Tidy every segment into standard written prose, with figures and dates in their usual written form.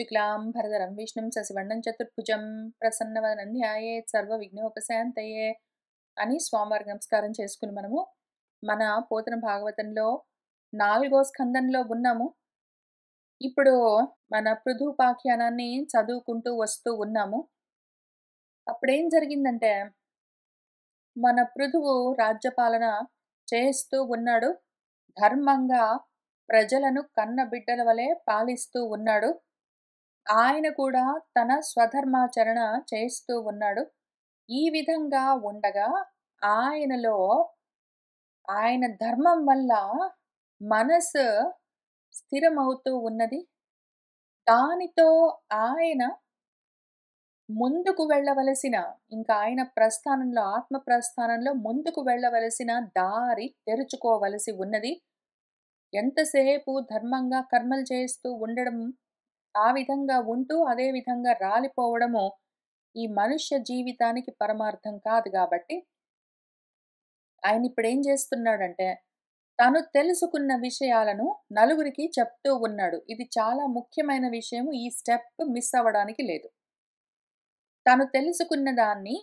శుక్లాంబరధరం విష్ణుం శశివర్ణం చతుర్భుజం ప్రసన్నవదనం ధ్యాయేత్ సర్వవిఘ్నోపశాంతయే అని స్వామివారికి నమస్కారం చేసుకుని మనము మన పోతన భాగవతంలో 4వ స్కందంలో ఉన్నాము. ఇప్పుడు మన పృథుపాఖ్యానాన్ని చదువుకుంటూ వస్తూ ఉన్నాము. అప్పుడేం జరిగిందంటే, మన పృథువు రాజ్యపాలన చేస్తూ ఉన్నాడు. ధర్మంగా ప్రజలను కన్న బిడ్డల వలె పాలిస్తూ ఉన్నాడు. ఆయన కూడా తన స్వధర్మాచరణ చేస్తూ ఉన్నాడు. ఈ విధంగా ఉండగా ఆయనలో ఆయన ధర్మం వల్ల మనసు స్థిరమవుతూ ఉన్నది. దానితో ఆయన ముందుకు వెళ్ళవలసిన, ఇంకా ఆయన ప్రస్థానంలో, ఆత్మ ప్రస్థానంలో ముందుకు వెళ్ళవలసిన దారి తెరుచుకోవలసి ఉన్నది. ఎంతసేపు ధర్మంగా కర్మలు చేస్తూ ఉండడం, ఆ విధంగా ఉంటూ అదే విధంగా రాలిపోవడము ఈ మనుష్య జీవితానికి పరమార్థం కాదు గాబట్టి, ఆయన ఇప్పుడేం చేస్తున్నాడంటే, తను తెలుసుకున్న విషయాలను నలుగురికి చెప్తూ ఉన్నాడు. ఇది చాలా ముఖ్యమైన విషయము. ఈ స్టెప్ మిస్ అవ్వడానికి లేదు. తను తెలుసుకున్న దాన్ని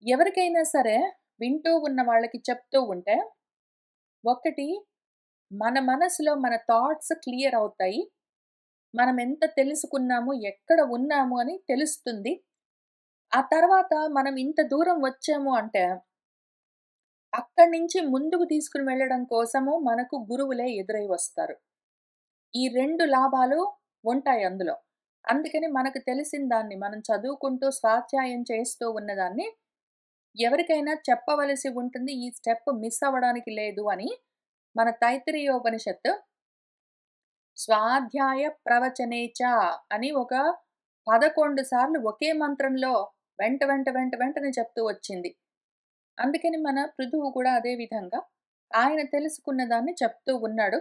ఎవరికైనా సరే వింటూ ఉన్న వాళ్ళకి చెప్తూ ఉంటే, ఒకటి మన మనసులో మన థాట్స్ క్లియర్ అవుతాయి. మనం ఎంత తెలుసుకున్నాము, ఎక్కడ ఉన్నాము అని తెలుస్తుంది. ఆ తర్వాత మనం ఇంత దూరం వచ్చాము అంటే, అక్కడి నుంచి ముందుకు తీసుకొని వెళ్ళడం కోసము మనకు గురువులే ఎదురై వస్తారు. ఈ 2 లాభాలు ఉంటాయి అందులో. అందుకని మనకు తెలిసిన దాన్ని మనం చదువుకుంటూ స్వాధ్యాయం చేస్తూ ఉన్నదాన్ని ఎవరికైనా చెప్పవలసి ఉంటుంది. ఈ స్టెప్ మిస్ అవ్వడానికి లేదు అని మన తైత్తిరీయోపనిషత్తు స్వాధ్యాయ ప్రవచనేచ అని ఒక 11 సార్లు ఒకే మంత్రంలో వెంటనే చెప్తూ వచ్చింది. అందుకని మన పృథువు కూడా అదే విధంగా ఆయన తెలుసుకున్న దాన్ని చెప్తూ ఉన్నాడు.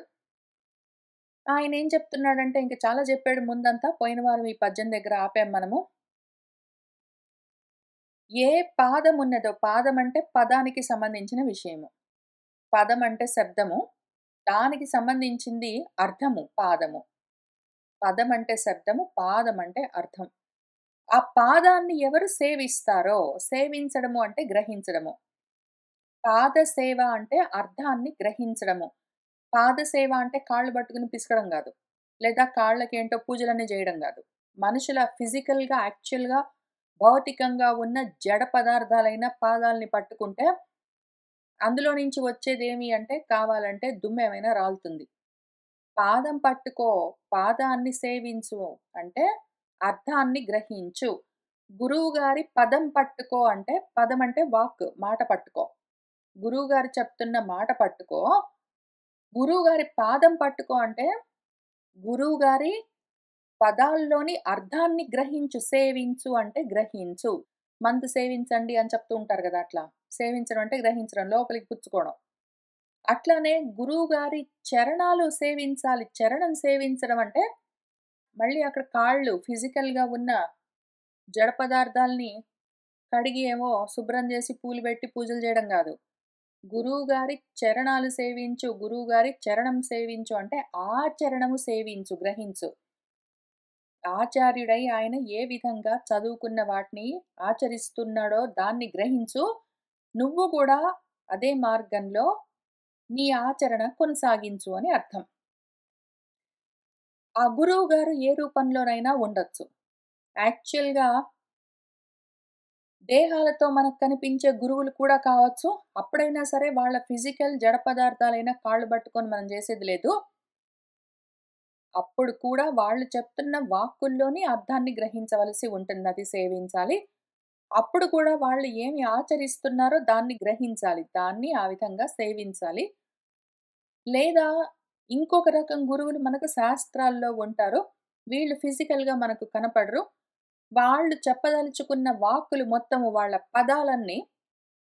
ఆయన ఏం చెప్తున్నాడంటే, ఇంక చాలా చెప్పాడు ముందంతా. పోయిన వారం ఈ పద్యం దగ్గర ఆపాం మనము. ఏ పాదం ఉన్నదో, పాదం అంటే పదానికి సంబంధించిన విషయము. పదం అంటే శబ్దము. దానికి సంబంధించింది అర్థము పాదము. పదం అంటే శబ్దము, పాదం అంటే అర్థం. ఆ పాదాన్ని ఎవరు సేవిస్తారో, సేవించడము అంటే గ్రహించడము. పాద సేవ అంటే అర్థాన్ని గ్రహించడము. పాద సేవ అంటే కాళ్ళు పట్టుకుని పిసకడం గాదు. లేదా కాళ్ళకేంటో పూజలన్నీ జేయడం గాదు. మనుషుల ఫిజికల్‌గా, యాక్చువల్‌గా, భౌతికంగా ఉన్న జడ పదార్థాలైన పాదాల్ని పట్టుకుంటే, అందులో నుంచి వచ్చేదేమి అంటే, కావాలంటే దుమ్మేమైనా రాలుతుంది. పాదం పట్టుకో, పాదాన్ని సేవించు అంటే అర్థాన్ని గ్రహించు. గురువుగారి పదం పట్టుకో అంటే, పదం అంటే వాక్, మాట పట్టుకో. గురువుగారు చెప్తున్న మాట పట్టుకో. గురువుగారి పాదం పట్టుకో అంటే, గురువుగారి పదాల్లోని అర్థాన్ని గ్రహించు. సేవించు అంటే గ్రహించు. మందు సేవించండి అని చెప్తూ ఉంటారు గదా! అట్లా. సేవించడం అంటే గ్రహించడం, లోపలికి పుచ్చుకోవడం. అట్లానే గురువుగారి చరణాలు సేవించాలి. చరణం సేవించడం అంటే, మళ్ళీ అక్కడ కాళ్ళు ఫిజికల్‌గా ఉన్న జడ పదార్థాల్ని కడిగి ఏమో శుభ్రం జేసి పూలు బెట్టి పూజలు జేయడం గాదు. గురువుగారి చరణాలు సేవించు, గురువుగారి చరణం సేవించు అంటే ఆచరణము సేవించు, గ్రహించు. ఆచార్యుడై ఆయన ఏ విధంగా చదువుకున్న వాటిని ఆచరిస్తున్నాడో దాన్ని గ్రహించు. నువ్వు గూడా అదే మార్గంలో నీ ఆచరణ కొనసాగించు అని అర్థం. ఆ గురువుగారు ఏ రూపంలోనైనా ఉండొచ్చు. యాక్చువల్‌గా దేహాలతో మనకు కనిపించే గురువులు కూడా కావచ్చు. అప్పుడైనా సరే వాళ్ళ ఫిజికల్ జడ పదార్థాలైన కాళ్ళు పట్టుకొని మనం చేసేది లేదు. అప్పుడు కూడా వాళ్ళు చెప్తున్న వాక్కుల్లోని అర్థాన్ని గ్రహించవలసి ఉంటుంది. అది సేవించాలి. అప్పుడు కూడా వాళ్ళు ఏమి ఆచరిస్తున్నారో దాన్ని గ్రహించాలి. దాన్ని ఆ విధంగా సేవించాలి. లేదా ఇంకొక రకం గురువులు మనకు శాస్త్రాల్లో ఉంటారు. వీళ్ళు ఫిజికల్‌గా మనకు కనపడరు. వాళ్ళు చెప్పదలుచుకున్న వాక్కులు మొత్తము వాళ్ళ పదాలన్నీ,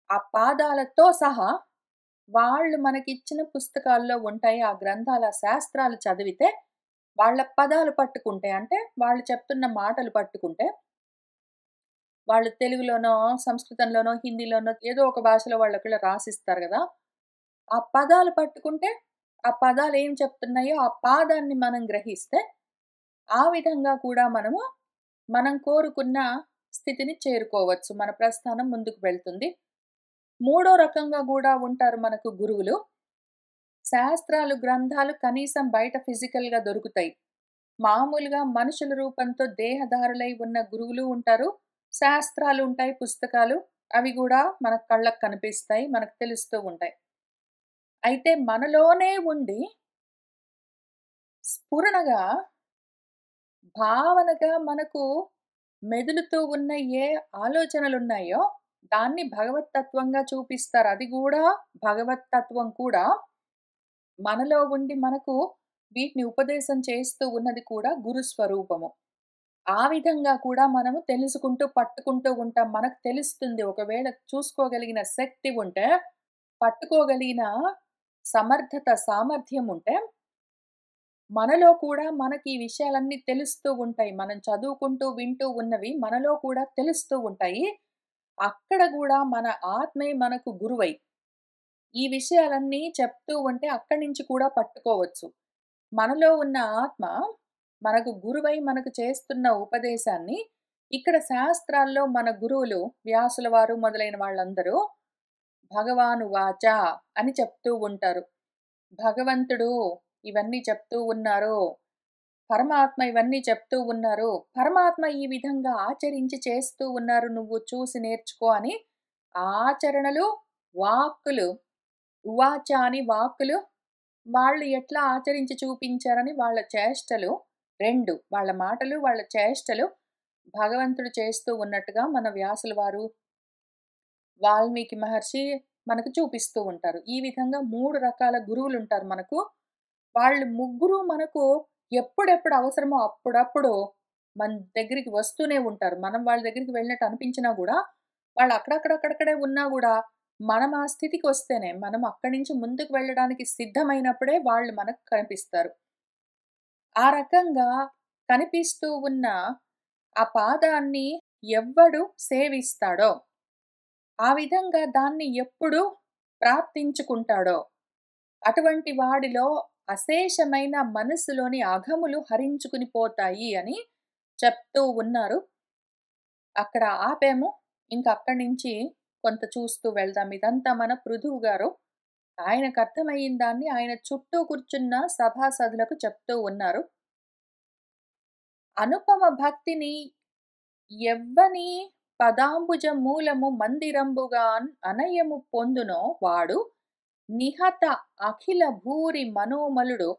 ఆ పాదాలతో సహా వాళ్ళు మనకిచ్చిన పుస్తకాల్లో ఉంటాయి. ఆ గ్రంథాల శాస్త్రాలు చదివితే వాళ్ళ పదాలు పట్టుకుంటే, అంటే వాళ్ళు చెప్తున్న మాటలు పట్టుకుంటే, వాళ్ళు తెలుగులోనో, సంస్కృతంలోనో, హిందీలోనో ఏదో ఒక భాషలో వాళ్ళొకళ్ళు రాసిస్తారు గదా! ఆ పదాలు పట్టుకుంటే, ఆ పదాలేం చెప్తున్నాయో ఆ పాదాన్ని మనం గ్రహిస్తే, ఆ విధంగా కూడా మనం కోరుకున్న స్థితిని చేరుకోవచ్చు. మన ప్రస్థానం ముందుకు వెళ్తుంది. మూడో రకంగా గూడా ఉంటారు మనకు గురువులు. శాస్త్రాలు, గ్రంథాలు కనీసం బయట ఫిజికల్‌గా దొరుకుతాయి. మామూలుగా మనుషుల రూపంతో దేహధారులై ఉన్న గురువులు ఉంటారు. శాస్త్రాలుంటాయి, పుస్తకాలు. అవి గూడా మన కళ్ళకు కనిపిస్తాయి. మనకు తెలుస్తూ ఉంటాయి. అయితే మనలోనే ఉండి స్ఫురణగా, భావనగా మనకు మెదులుతూ ఉన్న ఏ ఆలోచనలున్నాయో, దాన్ని భగవత్తత్వంగా చూపిస్తారు. అది గూడా భగవత్తత్వం కూడా మనలో ఉండి మనకు వీటిని ఉపదేశం చేస్తూ ఉన్నది కూడా గురు స్వరూపము. ఆ విధంగా కూడా మనము తెలుసుకుంటూ, పట్టుకుంటూ ఉంటాం. మనకు తెలుస్తుంది. ఒకవేళ చూసుకోగలిగిన శక్తి ఉంటే, పట్టుకోగలిగిన సమర్థత, సామర్థ్యం ఉంటే, మనలో కూడా మనకి ఈ విషయాలన్నీ తెలుస్తూ ఉంటాయి. మనం చదువుకుంటూ, వింటూ ఉన్నవి మనలో కూడా తెలుస్తూ ఉంటాయి. అక్కడ గూడా మన ఆత్మే మనకు గురువై, ఈ విషయాలన్నీ చెప్తూ ఉంటే అక్కడి నుంచి కూడా పట్టుకోవచ్చు. మనలో ఉన్న ఆత్మ మనకు గురువై మనకు చేస్తున్న ఉపదేశాన్ని ఇక్కడ శాస్త్రాల్లో మన గురువులు వ్యాసుల వారు మొదలైన వాళ్ళందరూ భగవాను వాచ అని చెప్తూ ఉంటారు. భగవంతుడు ఇవన్నీ చెప్తూ ఉన్నారు. పరమాత్మ ఇవన్నీ చెప్తూ ఉన్నారు. పరమాత్మ ఈ విధంగా ఆచరించి చేస్తూ ఉన్నారు. నువ్వు చూసి నేర్చుకో అని ఆచరణలు, వాక్కులు, ఉవాచ అని వాక్కులు వాళ్ళు ఎట్లా ఆచరించి చూపించారని వాళ్ళ చేష్టలు 2 వాళ్ళ మాటలు, వాళ్ళ చేష్టలు భగవంతుడు చేస్తూ ఉన్నట్టుగా మన వ్యాసుల వారు, వాల్మీకి మహర్షి మనకు చూపిస్తూ ఉంటారు. ఈ విధంగా 3 రకాల గురువులుంటారు మనకు. వాళ్ళు ముగ్గురు మనకు ఎప్పుడెప్పుడు అవసరమో అప్పుడప్పుడు మన దగ్గరికి వస్తూనే ఉంటారు. మనం వాళ్ళ దగ్గరికి వెళ్ళినట్టు అనిపించినా గూడా, వాళ్ళు అక్కడక్కడక్కడక్కడే ఉన్నా గూడా, మనం ఆ స్థితికొస్తేనే, మనం అక్కడి నుంచి ముందుకు వెళ్ళడానికి సిద్ధమైనప్పుడే వాళ్ళు మనకు కనిపిస్తారు. ఆ రకంగా కనిపిస్తూ ఉన్న ఆ పాదాన్ని ఎవ్వడు సేవిస్తాడో, ఆ విధంగా దాన్ని ఎప్పుడు ప్రాప్తించుకుంటాడో, అటువంటి వాడిలో అశేషమైన మనస్సులోని అఘములు హరించుకుని పోతాయి అని చెప్తూ ఉన్నారు. అక్కడ ఆపాము. ఇంక అక్కడి నుంచి కొంత చూస్తూ వెళ్దాం. ఇదంతా మన పృథువు గారు. ఆయనకర్థమయిన దాన్ని ఆయన చుట్టూ కూర్చున్న సభాసదులకు చెప్తూ ఉన్నారు. అనుపమ భక్తిని ఎవ్వని పదాంబుజ మూలము మందిరంబుగాన్ అనయము పొందునో వాడు నిహత అఖిల భూరి మనోమలుడు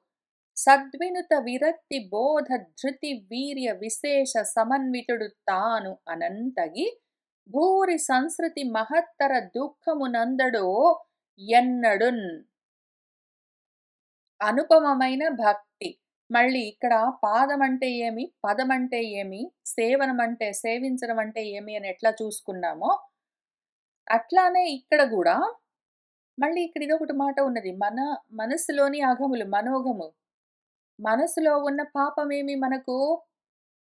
సద్వినుత విరక్తి బోధ ధృతి వీర్య విశేష సమన్వితుడు తాను అనంతగి భూరి సంస్కృతి మహత్తర దుఃఖమునందడో ఎన్నడున్. అనుపమమైన భక్తి. మళ్ళీ ఇక్కడ పాదం అంటే ఏమి? పదం అంటే ఏమి? సేవనం అంటే సేవించడం అంటే ఏమి అని ఎట్లా చూసుకున్నామో, అట్లానే ఇక్కడ గూడా మళ్ళీ ఇక్కడ ఇదొకటి మాట ఉన్నది. మన మనస్సులోని అఘములు, మనోఘము. మనసులో ఉన్న పాపమేమి మనకు?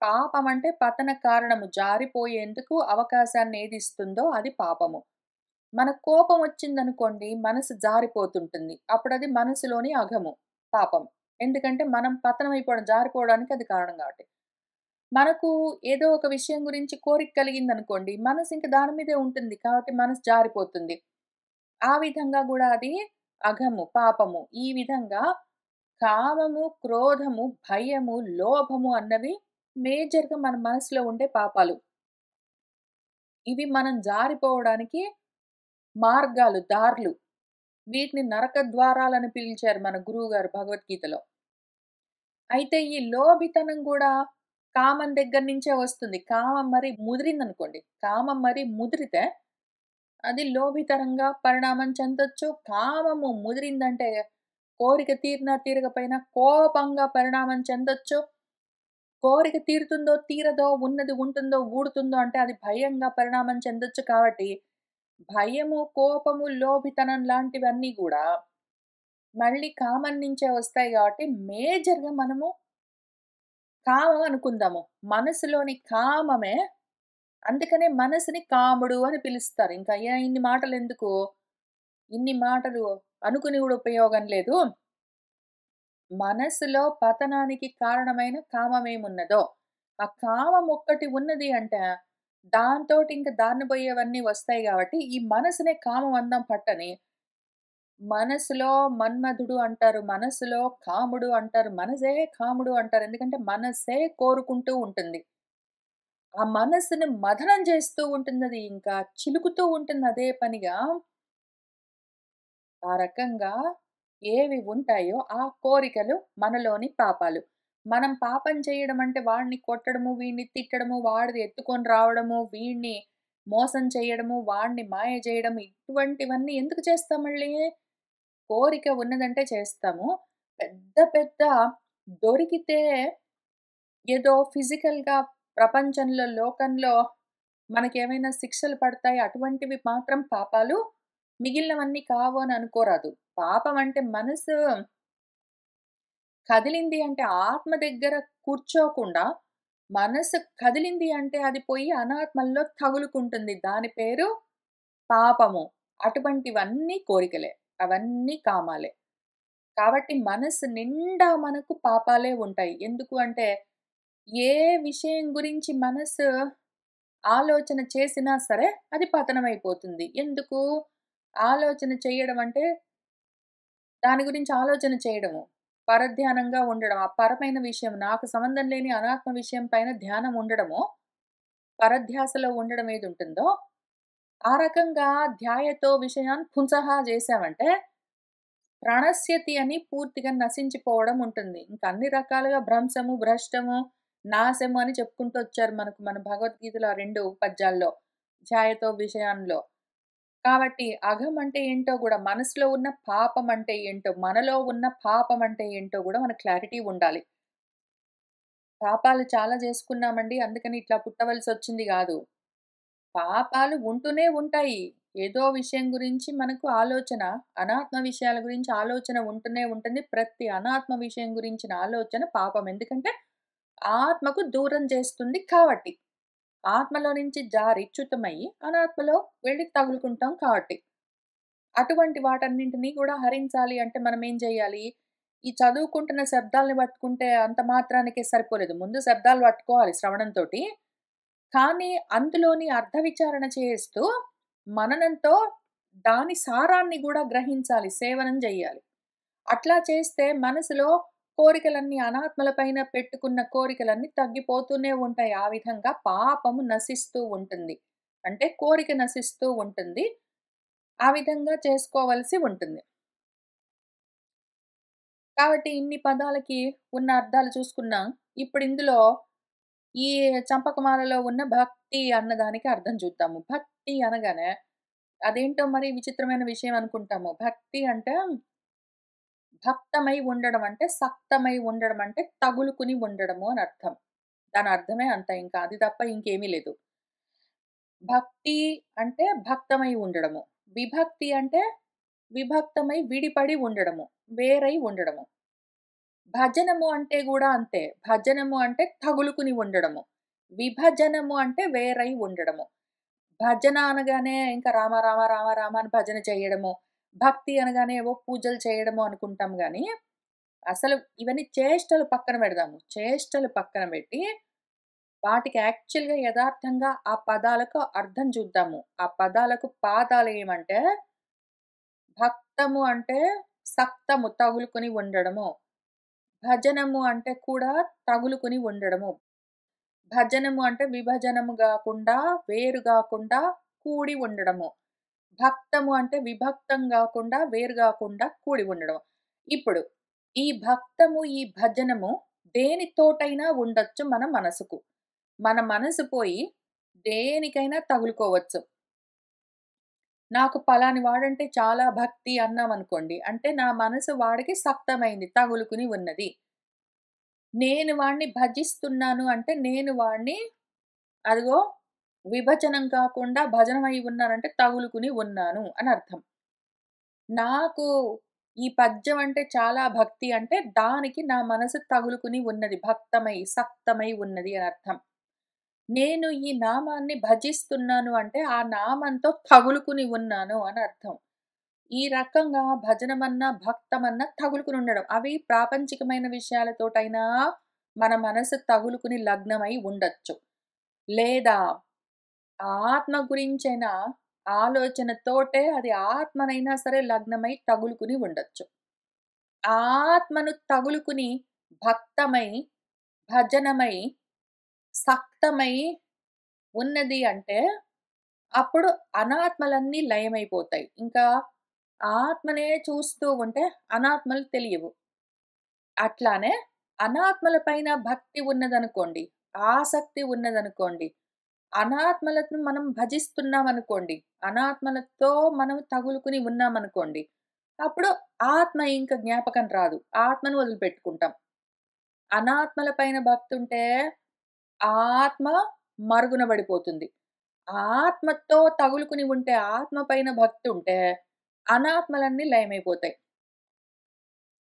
పాపం అంటే పతన కారణము. జారిపోయేందుకు అవకాశాన్ని ఏదిస్తుందో అది పాపము. మనకు కోపం వచ్చిందనుకోండి, మనసు జారిపోతుంటుంది. అప్పుడది మనసులోని అఘము, పాపం. ఎందుకంటే మనం పతనమైపోవడం, జారిపోవడానికి అది కారణం కాబట్టి. మనకు ఏదో ఒక విషయం గురించి కోరిక కలిగిందనుకోండి, మనసు ఇంక దాని మీదే ఉంటుంది. కాబట్టి మనసు జారిపోతుంది. ఆ విధంగా గూడా అది అఘము, పాపము. ఈ విధంగా కామము, క్రోధము, భయము, లోభము అన్నవి మేజర్‌గా మన మనసులో ఉండే పాపాలు. ఇవి మనం జారిపోవడానికి మార్గాలు, దారులు. వీటిని నరక ద్వారాలని పిలిచారు మన గురువుగారు భగవద్గీతలో. అయితే ఈ లోభితనం గూడా కామం దగ్గర నుంచే వస్తుంది. కామం మరి ముదిరిందనుకోండి, కామం మరి ముదిరితే అది లోభితనంగా పరిణామం చెందొచ్చు. కామము ముదిరిందంటే కోరిక తీరినా తీరకపోయినా కోపంగా పరిణామం చెందొచ్చు. కోరిక తీరుతుందో, తీరదో, ఉన్నది ఉంటుందో, ఊడుతుందో అంటే అది భయంగా పరిణామం చెందొచ్చు కాబట్టి, భయము, కోపము, లోభితనం లాంటివన్నీ గూడా మళ్ళీ కామం నుంచే వస్తాయి గాబట్టి, మేజర్‌గా మనము కామం అనుకుందాము. మనసులోని కామమే అందుకనే మనసుని కాముడు అని పిలుస్తారు. ఇంకా ఇన్ని మాటలెందుకు? ఇన్ని మాటలు అనుకుని గూడా ఉపయోగం లేదు. మనసులో పతనానికి కారణమైన కామమేమున్నదో, ఆ కామం ఒక్కటి ఉన్నది అంటే, దాంతోటి ఇంక దారిన పోయేవన్నీ వస్తాయి గాబట్టి, ఈ మనసునే కామమందం పట్టని, మనసులో మన్మధుడు అంటారు. మనసులో కాముడు అంటారు. మనసే కాముడు అంటారు. ఎందుకంటే మనస్సే కోరుకుంటూ ఉంటుంది. ఆ మనస్సుని మథనం చేస్తూ ఉంటుందది. ఇంకా చిలుకుతూ ఉంటుంది అదే పనిగా. ఆ రకంగా ఏవి ఉంటాయో ఆ కోరికలు మనలోని పాపాలు. మనం పాపం చేయడం అంటే వాడిని కొట్టడము, వీడిని తిట్టడము, వాడిది ఎత్తుకొని రావడము, వీడిని మోసం చేయడము, వాడిని మాయ చేయడం ఇటువంటివన్నీ ఎందుకు చేస్తాం మళ్ళీ? కోరిక ఉన్నదంటే చేస్తాము. పెద్ద పెద్ద దొరికితే ఏదో ఫిజికల్‌గా ప్రపంచంలో, లోకంలో మనకేమైనా శిక్షలు పడతాయి అటువంటివి మాత్రం పాపాలు. మిగిలినవన్నీ కావు అని అనుకోరాదు. పాపం అంటే మనసు కదిలింది అంటే ఆత్మ దగ్గర కూర్చోకుండా, మనసు కదిలింది అంటే అది పోయి అనాత్మల్లో తగులుకుంటుంది. దాని పేరు పాపము. అటువంటివన్నీ కోరికలే. అవన్నీ కామాలే. కాబట్టి మనసు నిండా మనకు పాపాలే ఉంటాయి. ఎందుకు అంటే, ఏ విషయం గురించి మనసు ఆలోచన చేసినా సరే, అది పతనమైపోతుంది. ఎందుకు? ఆలోచన చేయడం అంటే, దాని గురించి ఆలోచన చేయడము. పరధ్యానంగా ఉండడం. ఆ పరమైన విషయం నాకు సంబంధం లేని అనాత్మ విషయం పైన ధ్యానం ఉండడము, పరధ్యాసలో ఉండడం ఏదుంటుందో, ఆ రకంగా ధ్యాయతో విషయాన్ పుంసః చేశామంటే ప్రణశ్యతి అని పూర్తిగా నశించిపోవడం ఉంటుంది. ఇంక అన్ని రకాలుగా భ్రంశము, భ్రష్టము, నాశము అని చెప్పుకుంటూ వచ్చారు మనకు మన భగవద్గీతలో ఆ 2 పద్యాల్లో. ధ్యాయతో విషయాన్లో. కాబట్టి అఘం అంటే ఏంటో గూడా మనసులో ఉన్న పాపం అంటే ఏంటో, మనలో ఉన్న పాపం అంటే ఏంటో గూడా మనకు క్లారిటీ ఉండాలి. పాపాలు చాలా జేసుకున్నామండి అందుకని ఇట్లా పుట్టవలసొచ్చింది గాదు. పాపాలు ఉంటూనే ఉంటాయి. ఏదో విషయం గురించి మనకు ఆలోచన, అనాత్మ విషయాల గురించి ఆలోచన ఉంటూనే ఉంటుంది. ప్రతి అనాత్మ విషయం గురించిన ఆలోచన పాపం. ఎందుకంటే, ఆత్మకు దూరం చేస్తుంది కాబట్టి. ఆత్మలో నుంచి జారి చ్యుతమయ్యి, అనాత్మలో వెళ్లి తగులుకుంటాం కాబట్టి. అటువంటి వాటన్నింటిని కూడా హరించాలి అంటే మనమేం జేయాలి? ఈ చదువుకుంటున్న శబ్దాల్ని పట్టుకుంటే అంత మాత్రానికే సరిపోలేదు. ముందు శబ్దాలు పట్టుకోవాలి శ్రవణంతోటి. కానీ అందులోని అర్థ విచారణ చేస్తూ, మననంతో దాని సారాన్ని గూడా గ్రహించాలి. సేవనం జెయ్యాలి. అట్లా చేస్తే మనసులో కోరికలన్నీ అనాత్మల పైన పెట్టుకున్న కోరికలన్నీ తగ్గిపోతూనే ఉంటాయి. ఆ విధంగా పాపము నశిస్తూ ఉంటుంది. అంటే కోరిక నశిస్తూ ఉంటుంది. ఆ విధంగా చేసుకోవలసి ఉంటుంది. కాబట్టి ఇన్ని పదాలకి ఉన్న అర్థాలు చూసుకున్నాం. ఇప్పుడిందులో ఈ చంపకమాలలో ఉన్న భక్తి అన్నదానికి అర్థం చూద్దాము. భక్తి అనగానే అదేంటో మరి విచిత్రమైన విషయం అనుకుంటాము. భక్తి అంటే భక్తమై ఉండడం అంటే, సక్తమై ఉండడం అంటే తగులుకుని ఉండడము అని అర్థం. దాని అర్థమే అంత ఇంకా అది తప్ప ఇంకేమీ లేదు. భక్తి అంటే భక్తమై ఉండడము. విభక్తి అంటే విభక్తమై విడిపడి ఉండడము. వేరై ఉండడము. భజనము అంటే గూడా అంతే. భజనము అంటే తగులుకుని ఉండడము. విభజనము అంటే వేరై ఉండడము. భజన అనగానే ఇంకా రామ రామ రామ రామ అని భజన చేయడము. భక్తి అనగానే ఏవో పూజలు చేయడము అనుకుంటాం గానీ, అసలు ఇవన్నీ చేష్టలు పక్కన పెడదాము. చేష్టలు పక్కన పెట్టి, వాటికి యాక్చువల్‌గా యదార్థంగా ఆ పదాలకు అర్థం చూద్దాము. ఆ పదాలకు పాదాలేమంటే, భక్తము అంటే సక్తము తగులుకొని ఉండడము. భజనము అంటే కూడా తగులుకొని ఉండడము. భజనము అంటే విభజనము గాకుండా, వేరు గాకుండా కూడి ఉండడము. భక్తము అంటే విభక్తం గాకుండా, వేరు గాకుండా కూడి ఉండడం. ఇప్పుడు ఈ భక్తము, ఈ భజనము దేనితోటైనా ఉండొచ్చు మన మనసుకు. మన మనసు పోయి దేనికైనా తగులుకోవచ్చు. నాకు పలాని వాడంటే చాలా భక్తి అన్నామనుకోండి. అంటే నా మనసు వాడికి సక్తమైంది, తగులుకుని ఉన్నది. నేను వాడిని భజిస్తున్నాను అంటే నేను వాడిని అదిగో విభజనం కాకుండా భజనమై ఉన్నానంటే తగులుకుని ఉన్నాను అని అర్థం. నాకు ఈ పద్యం అంటే చాలా భక్తి అంటే దానికి నా మనసు తగులుకుని ఉన్నది. భక్తమై, సక్తమై ఉన్నది అని అర్థం. నేను ఈ నామాన్ని భజిస్తున్నాను అంటే ఆ నామంతో తగులుకుని ఉన్నాను అని అర్థం. ఈ రకంగా భజనమన్నా, భక్తమన్నా తగులుకుని ఉండడం. అవి ప్రాపంచికమైన విషయాలతోటైనా మన మనసు తగులుకుని లగ్నమై ఉండొచ్చు. లేదా ఆత్మ గురించైన ఆలోచనతోటే అది ఆత్మనైనా సరే లగ్నమై తగులుకుని ఉండొచ్చు. ఆత్మను తగులుకుని భక్తమై, భజనమై, సక్తమై ఉన్నది అంటే అప్పుడు అనాత్మలన్నీ లయమైపోతాయి. ఇంకా ఆత్మనే చూస్తూ ఉంటే అనాత్మలు తెలియవు. అట్లానే అనాత్మల పైన భక్తి ఉన్నదనుకోండి, ఆసక్తి ఉన్నదనుకోండి, అనాత్మలను మనం భజిస్తున్నామనుకోండి, అనాత్మలతో మనం తగులుకుని ఉన్నామనుకోండి, అప్పుడు ఆత్మ ఇంక జ్ఞాపకం రాదు. ఆత్మను వదిలిపెట్టుకుంటాం. అనాత్మల పైన భక్తుంటే ఆత్మ మరుగున పడిపోతుంది. ఆత్మతో తగులుకుని ఉంటే, ఆత్మ పైన భక్తుంటే అనాత్మలన్నీ లయమైపోతాయి.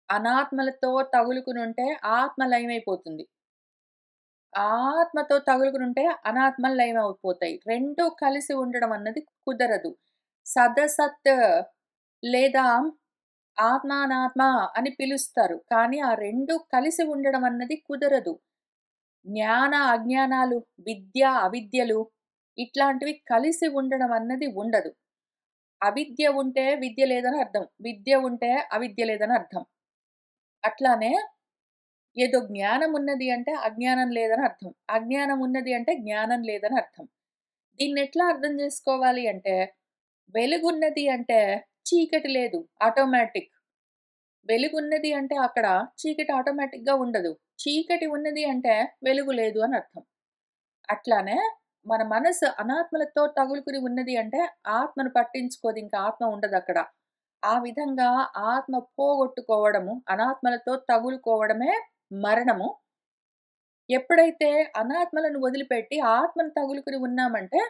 అనాత్మలతో తగులుకునుంటే ఆత్మ లయమైపోతుంది. ఆత్మతో తగులుకునుంటే అనాత్మలు లయమైపోతాయి. 2 కలిసి ఉండడం అన్నది కుదరదు. సదసత్ లేదా ఆత్మానాత్మ అని పిలుస్తారు. కానీ ఆ 2 కలిసి ఉండడం అన్నది కుదరదు. జ్ఞాన, అజ్ఞానాలు, విద్య, అవిద్యలు ఇట్లాంటివి కలిసి ఉండడం అన్నది ఉండదు. అవిద్య ఉంటే విద్య లేదని అర్థం. విద్య ఉంటే అవిద్య లేదని అర్థం. అట్లానే ఏదో జ్ఞానం ఉన్నది అంటే అజ్ఞానం లేదని అర్థం. అజ్ఞానం ఉన్నది అంటే జ్ఞానం లేదని అర్థం. దీన్నెట్లా అర్థం జేసుకోవాలి అంటే, వెలుగున్నది అంటే చీకటి లేదు ఆటోమేటిక్. వెలుగున్నది అంటే అక్కడ చీకటి ఆటోమేటిక్‌గా ఉండదు. చీకటి ఉన్నది అంటే వెలుగు లేదు అని అర్థం. అట్లానే మన మనసు అనాత్మలతో తగులుకుని ఉన్నది అంటే ఆత్మను పట్టించుకోదు. ఇంకా ఆత్మ ఉండదక్కడ. ఆ విధంగా ఆత్మ పోగొట్టుకోవడము, అనాత్మలతో తగులుకోవడమే మరణము. ఎప్పుడైతే అనాత్మలను వదిలిపెట్టి ఆత్మను తగులుకుని ఉన్నామంటే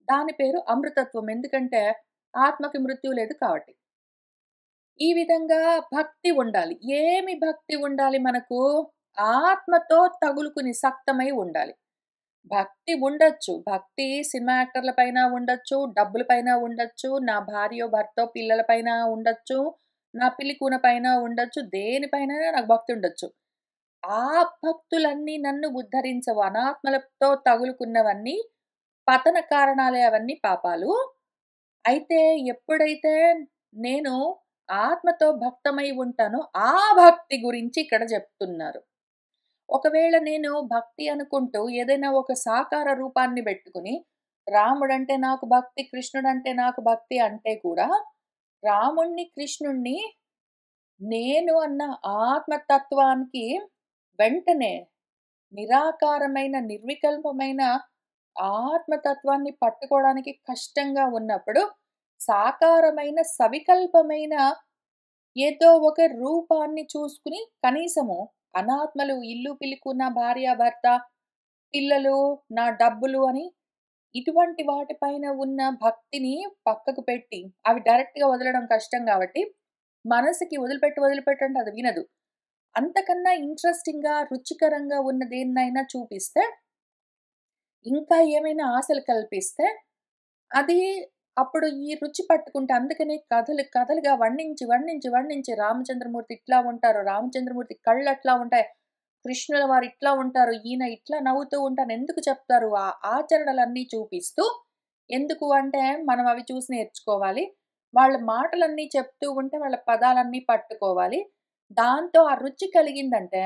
దాని పేరు అమృతత్వం. ఎందుకంటే ఆత్మకి మృత్యువు లేదు కాబట్టి. ఈ విధంగా భక్తి ఉండాలి. ఏమి భక్తి ఉండాలి మనకు? ఆత్మతో తగులుకుని సక్తమై ఉండాలి. భక్తి ఉండొచ్చు. భక్తి సినిమా యాక్టర్‌ల పైన ఉండొచ్చు, డబ్బుల పైన ఉండొచ్చు, నా భార్యో, భర్తో, పిల్లల పైన ఉండొచ్చు, నా పిల్లి కూన పైన ఉండొచ్చు, దేనిపైనైనా నాకు భక్తి ఉండొచ్చు. ఆ భక్తులన్నీ నన్ను ఉద్ధరించవు. అనాత్మలతో తగులుకున్నవన్నీ పతన కారణాలే అవన్నీ పాపాలు. అయితే ఎప్పుడైతే నేను ఆత్మతో భక్తమై ఉంటానో, ఆ భక్తి గురించి ఇక్కడ జెప్తున్నారు. ఒకవేళ నేను భక్తి అనుకుంటూ ఏదైనా ఒక సాకార రూపాన్ని బెట్టుకొని, రాముడంటే నాకు భక్తి, కృష్ణుడంటే నాకు భక్తి అంటే కూడా, రాముడిని, కృష్ణుడిని నేను అన్న ఆత్మతత్వానికి వెంటనే నిరాకారమైన, నిర్వికల్పమైన ఆత్మతత్వాన్ని పట్టుకోవడానికి కష్టంగా ఉన్నప్పుడు, సాకారమైన, సవికల్పమైన ఏదో ఒక రూపాన్ని చూసుకొని కనీసము అనాత్మలు ఇల్లు, పిల్లికున్న, భార్య, భర్త, పిల్లలు, నా డబ్బులు అని ఇటువంటి వాటిపైన ఉన్న భక్తిని పక్కకు పెట్టి, అవి డైరెక్ట్‌గా వదలడం కష్టం గాబట్టి, మనసుకి వదిలిపెట్టు, వదిలిపెట్టు అంటే అది వినదు. అంతకన్నా ఇంట్రెస్టింగ్‌గా, రుచికరంగా ఉన్న దేన్నైనా చూపిస్తే, ఇంకా ఏమైనా ఆశలు కల్పిస్తే, అది అప్పుడు ఈ రుచి పట్టుకుంటే అందుకనే కథలు కథలుగా వర్ణించి, వర్ణించి, వర్ణించి రామచంద్రమూర్తి ఇట్లా ఉంటారు, రామచంద్రమూర్తి కళ్ళట్లా ఉంటాయి, కృష్ణుల వారు ఇట్లా ఉంటారు, ఈయన ఇట్లా నవ్వుతూ ఉంటారు ఎందుకు చెప్తారు? ఆ ఆచరణలన్నీ చూపిస్తూ, ఎందుకు అంటే మనం అవి చూసి నేర్చుకోవాలి. వాళ్ళ మాటలన్నీ చెప్తూ ఉంటే వాళ్ళ పదాలన్నీ పట్టుకోవాలి. దాంతో ఆ రుచి కలిగిందంటే,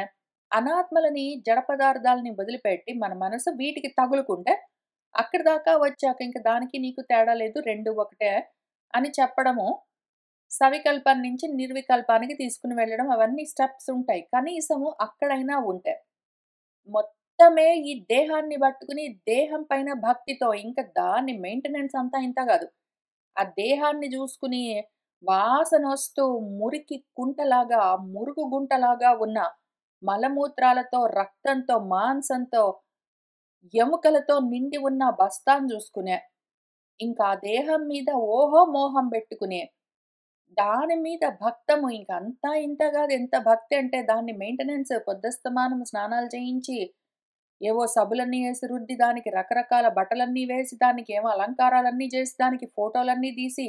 అనాత్మలని, జడ పదార్థాలని వదిలిపెట్టి మన మనసు వీటికి తగులుకుంటే, అక్కడి దాకా వచ్చాక ఇంక దానికి నీకు తేడా లేదు 2 ఒకటే అని చెప్పడము, సవికల్పం నుంచి నిర్వికల్పానికి తీసుకొని వెళ్ళడం అవన్నీ స్టెప్స్ ఉంటాయి. కనీసము అక్కడైనా ఉంటే. మొత్తమే ఈ దేహాన్ని పట్టుకుని దేహం పైన భక్తితో ఇంక దాన్ని మెయింటెనెన్స్ అంతా ఇంతా గాదు. ఆ దేహాన్ని జూసుకుని వాసనొస్తూ మురికి కుంటలాగా, మురుగు గుంటలాగా ఉన్న మలమూత్రాలతో, రక్తంతో, మాంసంతో, ఎముకలతో నిండి ఉన్న బస్తాను జూసుకునే, ఇంకా ఆ దేహం మీద ఓహో మోహం బెట్టుకునే, దాని మీద భక్తము ఇంక అంతా ఇంత గాదు. ఎంత భక్తి అంటే దాన్ని మెయింటెనెన్స్ పొద్దస్తమానం స్నానాలు చేయించి, ఏవో సబ్బులన్నీ ఏసి రుద్ది, దానికి రకరకాల బట్టలన్నీ వేసి, దానికేమో అలంకారాలన్నీ జేసి, దానికి ఫోటోలన్నీ తీసి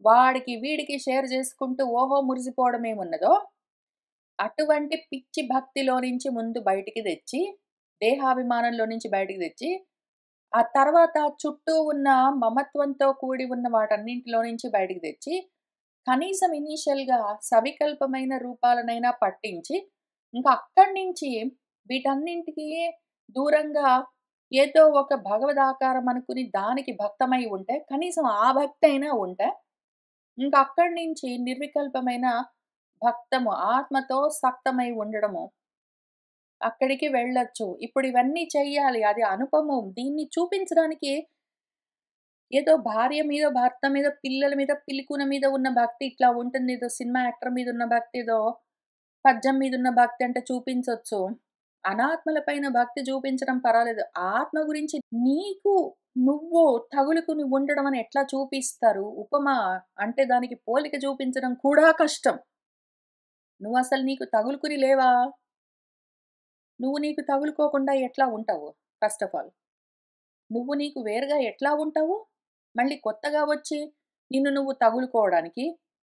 వాడికి వీడికి షేర్ చేసుకుంటూ ఓహో మురిసిపోవడం ఏమున్నదో, అటువంటి పిచ్చి భక్తిలో నుంచి ముందు బయటికి తెచ్చి, దేహాభిమానంలో నుంచి బయటికి తెచ్చి, ఆ తర్వాత చుట్టూ ఉన్న మమత్వంతో కూడి ఉన్న వాటన్నింటిలో నుంచి బయటికి తెచ్చి, కనీసం ఇనీషియల్‌గా సవికల్పమైన రూపాలనైనా పట్టించి, ఇంకా అక్కడి నుంచి వీటన్నింటికి దూరంగా ఏదో ఒక భగవదాకారం అనుకుని దానికి భక్తమై ఉంటే, కనీసం ఆ భక్తయినా ఉంటే, ఇంక అక్కడి నుంచి నిర్వికల్పమైన భక్తము ఆత్మతో సక్తమై ఉండడము. అక్కడికి వెళ్ళొచ్చు. ఇప్పుడు ఇవన్నీ చెయ్యాలి. అది అనుపమం. దీన్ని చూపించడానికి ఏదో భార్య మీద, భర్త మీద, పిల్లల మీద, పిలికున మీద ఉన్న భక్తి ఇట్లా ఉంటుంది. ఏదో సినిమా యాక్టర్ మీద ఉన్న భక్తి, ఏదో పద్యం మీద ఉన్న భక్తి అంటే చూపించొచ్చు. అనాత్మల పైన భక్తి చూపించడం పర్వాలేదు. ఆత్మ గురించి నీకు నువ్వు తగులుకుని ఉండడం అని ఎట్లా చూపిస్తారు? ఉపమ అంటే దానికి పోలిక చూపించడం కూడా కష్టం. నువ్వసలు నీకు తగులుకుని లేవా? నువ్వు నీకు తగులుకోకుండా ఎట్లా ఉంటావు? First of all. నువ్వు నీకు వేరుగా ఎట్లా ఉంటావు? మళ్ళీ కొత్తగా వచ్చి నిన్ను నువ్వు తగులుకోవడానికి,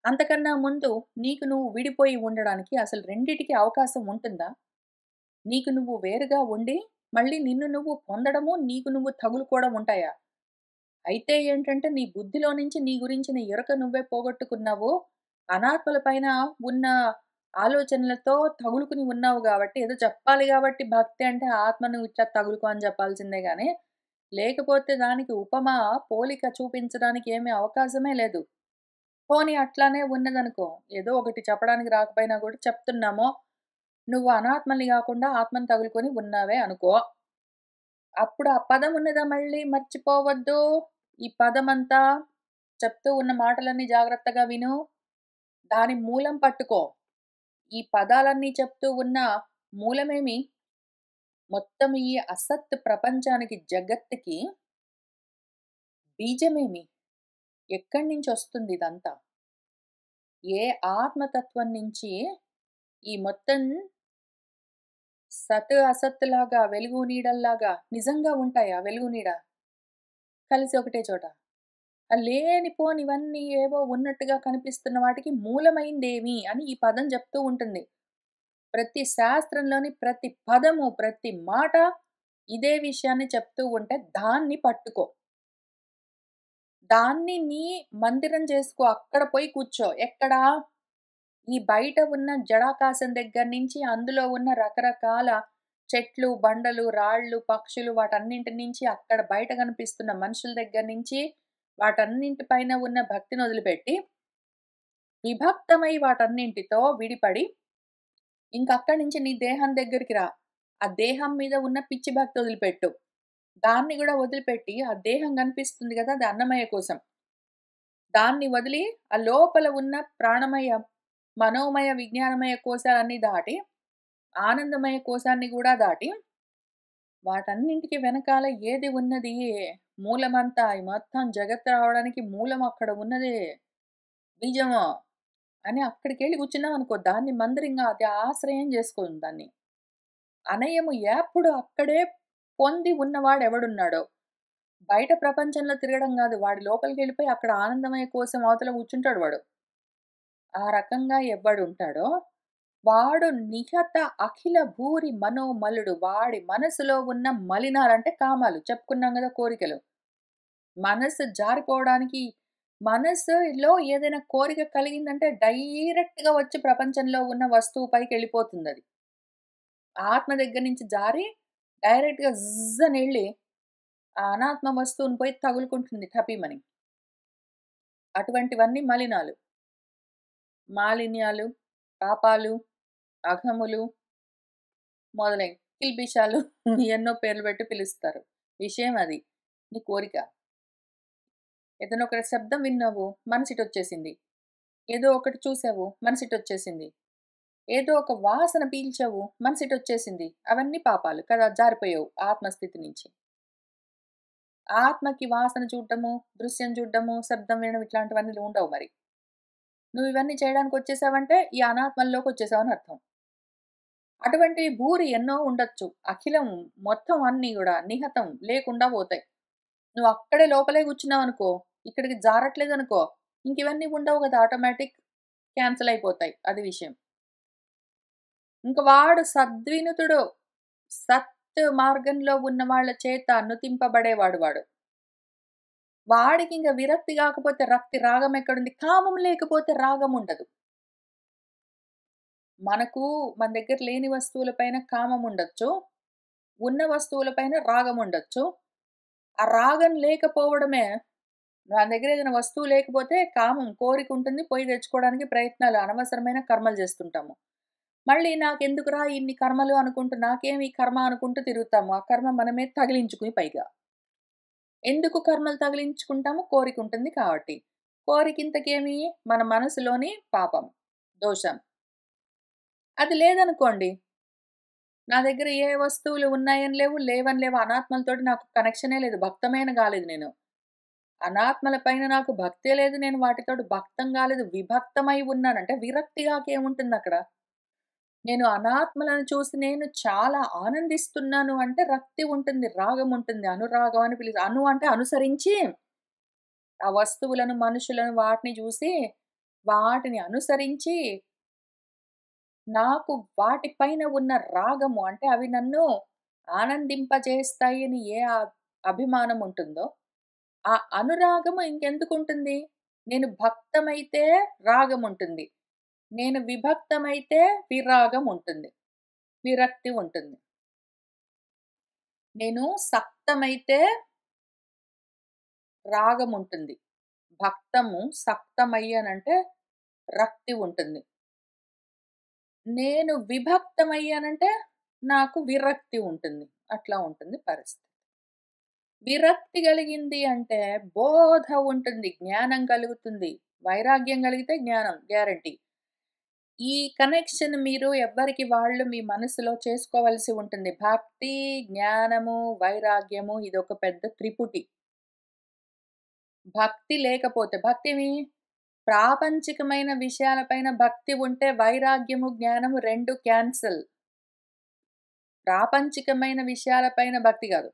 అంతకన్నా ముందు నీకు నువ్వు విడిపోయి ఉండడానికి అసలు రెండిటికి అవకాశం ఉంటుందా? నీకు నువ్వు వేరుగా ఉండి, మళ్ళీ నిన్ను నువ్వు పొందడము, నీకు నువ్వు తగులుకోవడం ఉంటాయా? అయితే ఏంటంటే నీ బుద్ధిలో నుంచి నీ గురించిన ఎరుక నువ్వే పోగొట్టుకున్నావు. అనాత్మల పైన ఉన్న ఆలోచనలతో తగులుకుని ఉన్నావు గాబట్టి, ఏదో చెప్పాలి గాబట్టి భక్తి అంటే ఆత్మను ఇట్లా తగులుకో అని చెప్పాల్సిందే గానీ, లేకపోతే దానికి ఉపమ, పోలిక చూపించడానికి ఏమీ అవకాశమే లేదు. పోనీ అట్లానే ఉన్నదనుకో, ఏదో ఒకటి చెప్పడానికి రాకపోయినా గూడా చెప్తున్నాము. నువ్వు అనాత్మని గాకుండా ఆత్మను తగులుకొని ఉన్నావే అనుకో. అప్పుడు ఆ పదం ఉన్నదా మళ్ళీ మర్చిపోవద్దు. ఈ పదమంతా చెప్తూ ఉన్న మాటలన్నీ జాగ్రత్తగా విను. దాని మూలం పట్టుకో. ఈ పదాలన్నీ చెప్తూ ఉన్న మూలమేమి? మొత్తం ఈ అసత్ ప్రపంచానికి, జగత్తుకి బీజమేమి? ఎక్కడి నుంచొస్తుంది ఇదంతా? ఏ ఆత్మతత్వం నుంచి ఈ మొత్తం సత్, అసత్తులాగా, వెలుగు, నీడల్లాగా నిజంగా ఉంటాయా వెలుగు, నీడ? కలిసి ఒకటే చోట. లేనిపోనివన్నీ ఏవో ఉన్నట్టుగా కనిపిస్తున్న వాటికి మూలమైందేమి అని ఈ పదం చెప్తూ ఉంటుంది. ప్రతి శాస్త్రంలోని ప్రతి పదము, ప్రతి మాట ఇదే విషయాన్ని చెప్తూ ఉంటే దాన్ని పట్టుకో. దాన్ని నీ మందిరం చేసుకో. అక్కడ పోయి కూర్చో. ఎక్కడ? ఈ బయట ఉన్న జడాకాశం దగ్గర నుంచి అందులో ఉన్న రకరకాల చెట్లు, బండలు, రాళ్ళు, పక్షులు వాటన్నింటి నుంచి అక్కడ బయట కనిపిస్తున్న మనుషుల దగ్గర నుంచి వాటన్నింటి పైన ఉన్న భక్తిని వదిలిపెట్టి, విభక్తమై వాటన్నింటితో విడిపడి, ఇంకక్కడి నుంచి నీ దేహం దగ్గరికి రా. ఆ దేహం మీద ఉన్న పిచ్చి భక్తి వదిలిపెట్టు. దాన్ని గూడా వదిలిపెట్టి, ఆ దేహం కనిపిస్తుంది గదా! అది అన్నమయ్య కోసం. దాన్ని వదిలి, ఆ లోపల ఉన్న ప్రాణమయ, మనోమయ, విజ్ఞానమయ కోశాలన్నీ దాటి, ఆనందమయ కోశాన్ని గూడా దాటి, వాటన్నింటికి వెనకాల ఏది ఉన్నది? మూలమంతా ఈ మొత్తం జగత్తు రావడానికి మూలం అక్కడ ఉన్నదే. బీజము. అని అక్కడికెళ్ళి కూర్చున్నామనుకో, దాన్ని మందిరంగా అది ఆశ్రయం చేసుకోను దాన్ని. అనయము ఎప్పుడు అక్కడే పొంది ఉన్నవాడెవడున్నాడో, బయట ప్రపంచంలో తిరగడం గాదు. వాడి లోపలికెళ్ళిపోయి అక్కడ ఆనందమయ కోసం అవతల కూర్చుంటాడు వాడు. ఆ రకంగా ఎవ్వడుంటాడో, వాడు నిహత అఖిల భూరి మనోమలుడు. వాడి మనసులో ఉన్న మలినాలంటే కామాలు. చెప్పుకున్నాం గదా! కోరికలు. మనసు జారిపోవడానికి, మనసులో ఏదైనా కోరిక కలిగిందంటే డైరెక్ట్‌గా వచ్చి ప్రపంచంలో ఉన్న వస్తువు పైకెళ్ళిపోతుందది. ఆత్మ దగ్గర నుంచి జారి డైరెక్ట్‌గా జిజ్ అని ఎళ్లి ఆ అనాత్మ వస్తువుని పోయి తగులుకుంటుంది టపీమని. అటువంటివన్నీ మలినాలు. మాలిన్యాలు, పాపాలు, అఘములు మొదలైనవి. కిల్బిషాలు ఎన్నో పేర్లు పెట్టి పిలుస్తారు. విషయం అది. నీ కోరిక. ఏదైనా ఒక శబ్దం విన్నావు, మనసిటొచ్చేసింది. ఏదో ఒకటి చూసావు, మనసిటొచ్చేసింది. ఏదో ఒక వాసన పీల్చావు, మనసిటొచ్చేసింది. అవన్నీ పాపాలు కదా! జారిపోయావు ఆత్మస్థితి నుంచి. ఆత్మకి వాసన చూడటము, దృశ్యం చూడడము, శబ్దం వినడం ఇట్లాంటివన్నీ ఉండవు మరి. నువ్వు ఇవన్నీ చేయడానికొచ్చేసావంటే, ఈ అనాత్మల్లోకొచ్చేసావని అర్థం. అటువంటి భూరి ఎన్నో ఉండొచ్చు. అఖిలం మొత్తం అన్నీ గూడా నిహతం లేకుండా పోతాయి. నువ్వు అక్కడే లోపలే కూర్చున్నావనుకో, ఇక్కడికి జారట్లేదనుకో, ఇంక ఇవన్నీ ఉండవు కదా! ఆటోమేటిక్ క్యాన్సెల్ అయిపోతాయి. అది విషయం. ఇంక వాడు సద్వినుతుడు. సత్ మార్గంలో ఉన్న వాళ్ళ చేత అనుతింపబడేవాడు వాడు. వాడికింక విరక్తి గాకపోతే రక్తి రాగం ఎక్కడుంది? కామం లేకపోతే రాగం ఉండదు. మనకు మన దగ్గర లేని వస్తువుల పైన కామం ఉండొచ్చు. ఉన్న వస్తువుల పైన రాగం ఉండొచ్చు. ఆ రాగం లేకపోవడమే మన దగ్గర ఏదైనా వస్తువు లేకపోతే కామం, కోరికుంటుంది. పోయి తెచ్చుకోవడానికి ప్రయత్నాలు, అనవసరమైన కర్మలు చేస్తుంటాము. మళ్ళీ నాకెందుకురా ఇన్ని కర్మలు అనుకుంటూ, నాకేమి ఈ కర్మ అనుకుంటూ తిరుగుతాము. ఆ కర్మ మన మీద తగిలించుకుని పైగా. ఎందుకు కర్మలు తగిలించుకుంటాము? కోరికుంటుంది కాబట్టి. కోరికింతకేమి? మన మనసులోని పాపం, దోషం. అది లేదనుకోండి, నా దగ్గర ఏ వస్తువులు ఉన్నాయని లేవు, లేవని లేవు. అనాత్మలతోటి నాకు కనెక్షనే లేదు. భక్తమైన గాలేదు నేను. అనాత్మల పైన నాకు భక్తే లేదు. నేను వాటితోటి భక్తం గాలేదు. విభక్తమై ఉన్నాను. అంటే విరక్తిగాకేముంటుందక్కడ? నేను అనాత్మలను చూసి నేను చాలా ఆనందిస్తున్నాను అంటే రక్తి ఉంటుంది, రాగం ఉంటుంది. అనురాగం అని అను అంటే అనుసరించి, ఆ వస్తువులను, మనుషులను వాటిని చూసి, వాటిని అనుసరించి నాకు వాటి పైన ఉన్న రాగము అంటే అవి నన్ను ఆనందింపజేస్తాయి అని ఏ అభిమానం ఉంటుందో, ఆ అనురాగము ఇంకెందుకుంటుంది? నేను భక్తమైతే రాగం ఉంటుంది. నేను విభక్తమైతే విరాగం ఉంటుంది. విరక్తి ఉంటుంది. నేను సక్తమైతే రాగం ఉంటుంది. భక్తము సక్తమయ్యానంటే రక్తి ఉంటుంది. నేను విభక్తమయ్యానంటే నాకు విరక్తి ఉంటుంది. అట్లా ఉంటుంది పరిస్థితి. విరక్తి కలిగింది అంటే బోధ ఉంటుంది. జ్ఞానం కలుగుతుంది. వైరాగ్యం కలిగితే జ్ఞానం గ్యారంటీ. ఈ కనెక్షన్ మీరు ఎవ్వరికి వాళ్ళు మీ మనసులో చేసుకోవలసి ఉంటుంది. భక్తి, జ్ఞానము, వైరాగ్యము ఇదొక పెద్ద త్రిపుటి. భక్తి లేకపోతే భక్తిని ప్రాపంచికమైన విషయాలపైన భక్తి ఉంటే వైరాగ్యము, జ్ఞానము 2 క్యాన్సెల్. ప్రాపంచికమైన విషయాలపైన భక్తి గాదు.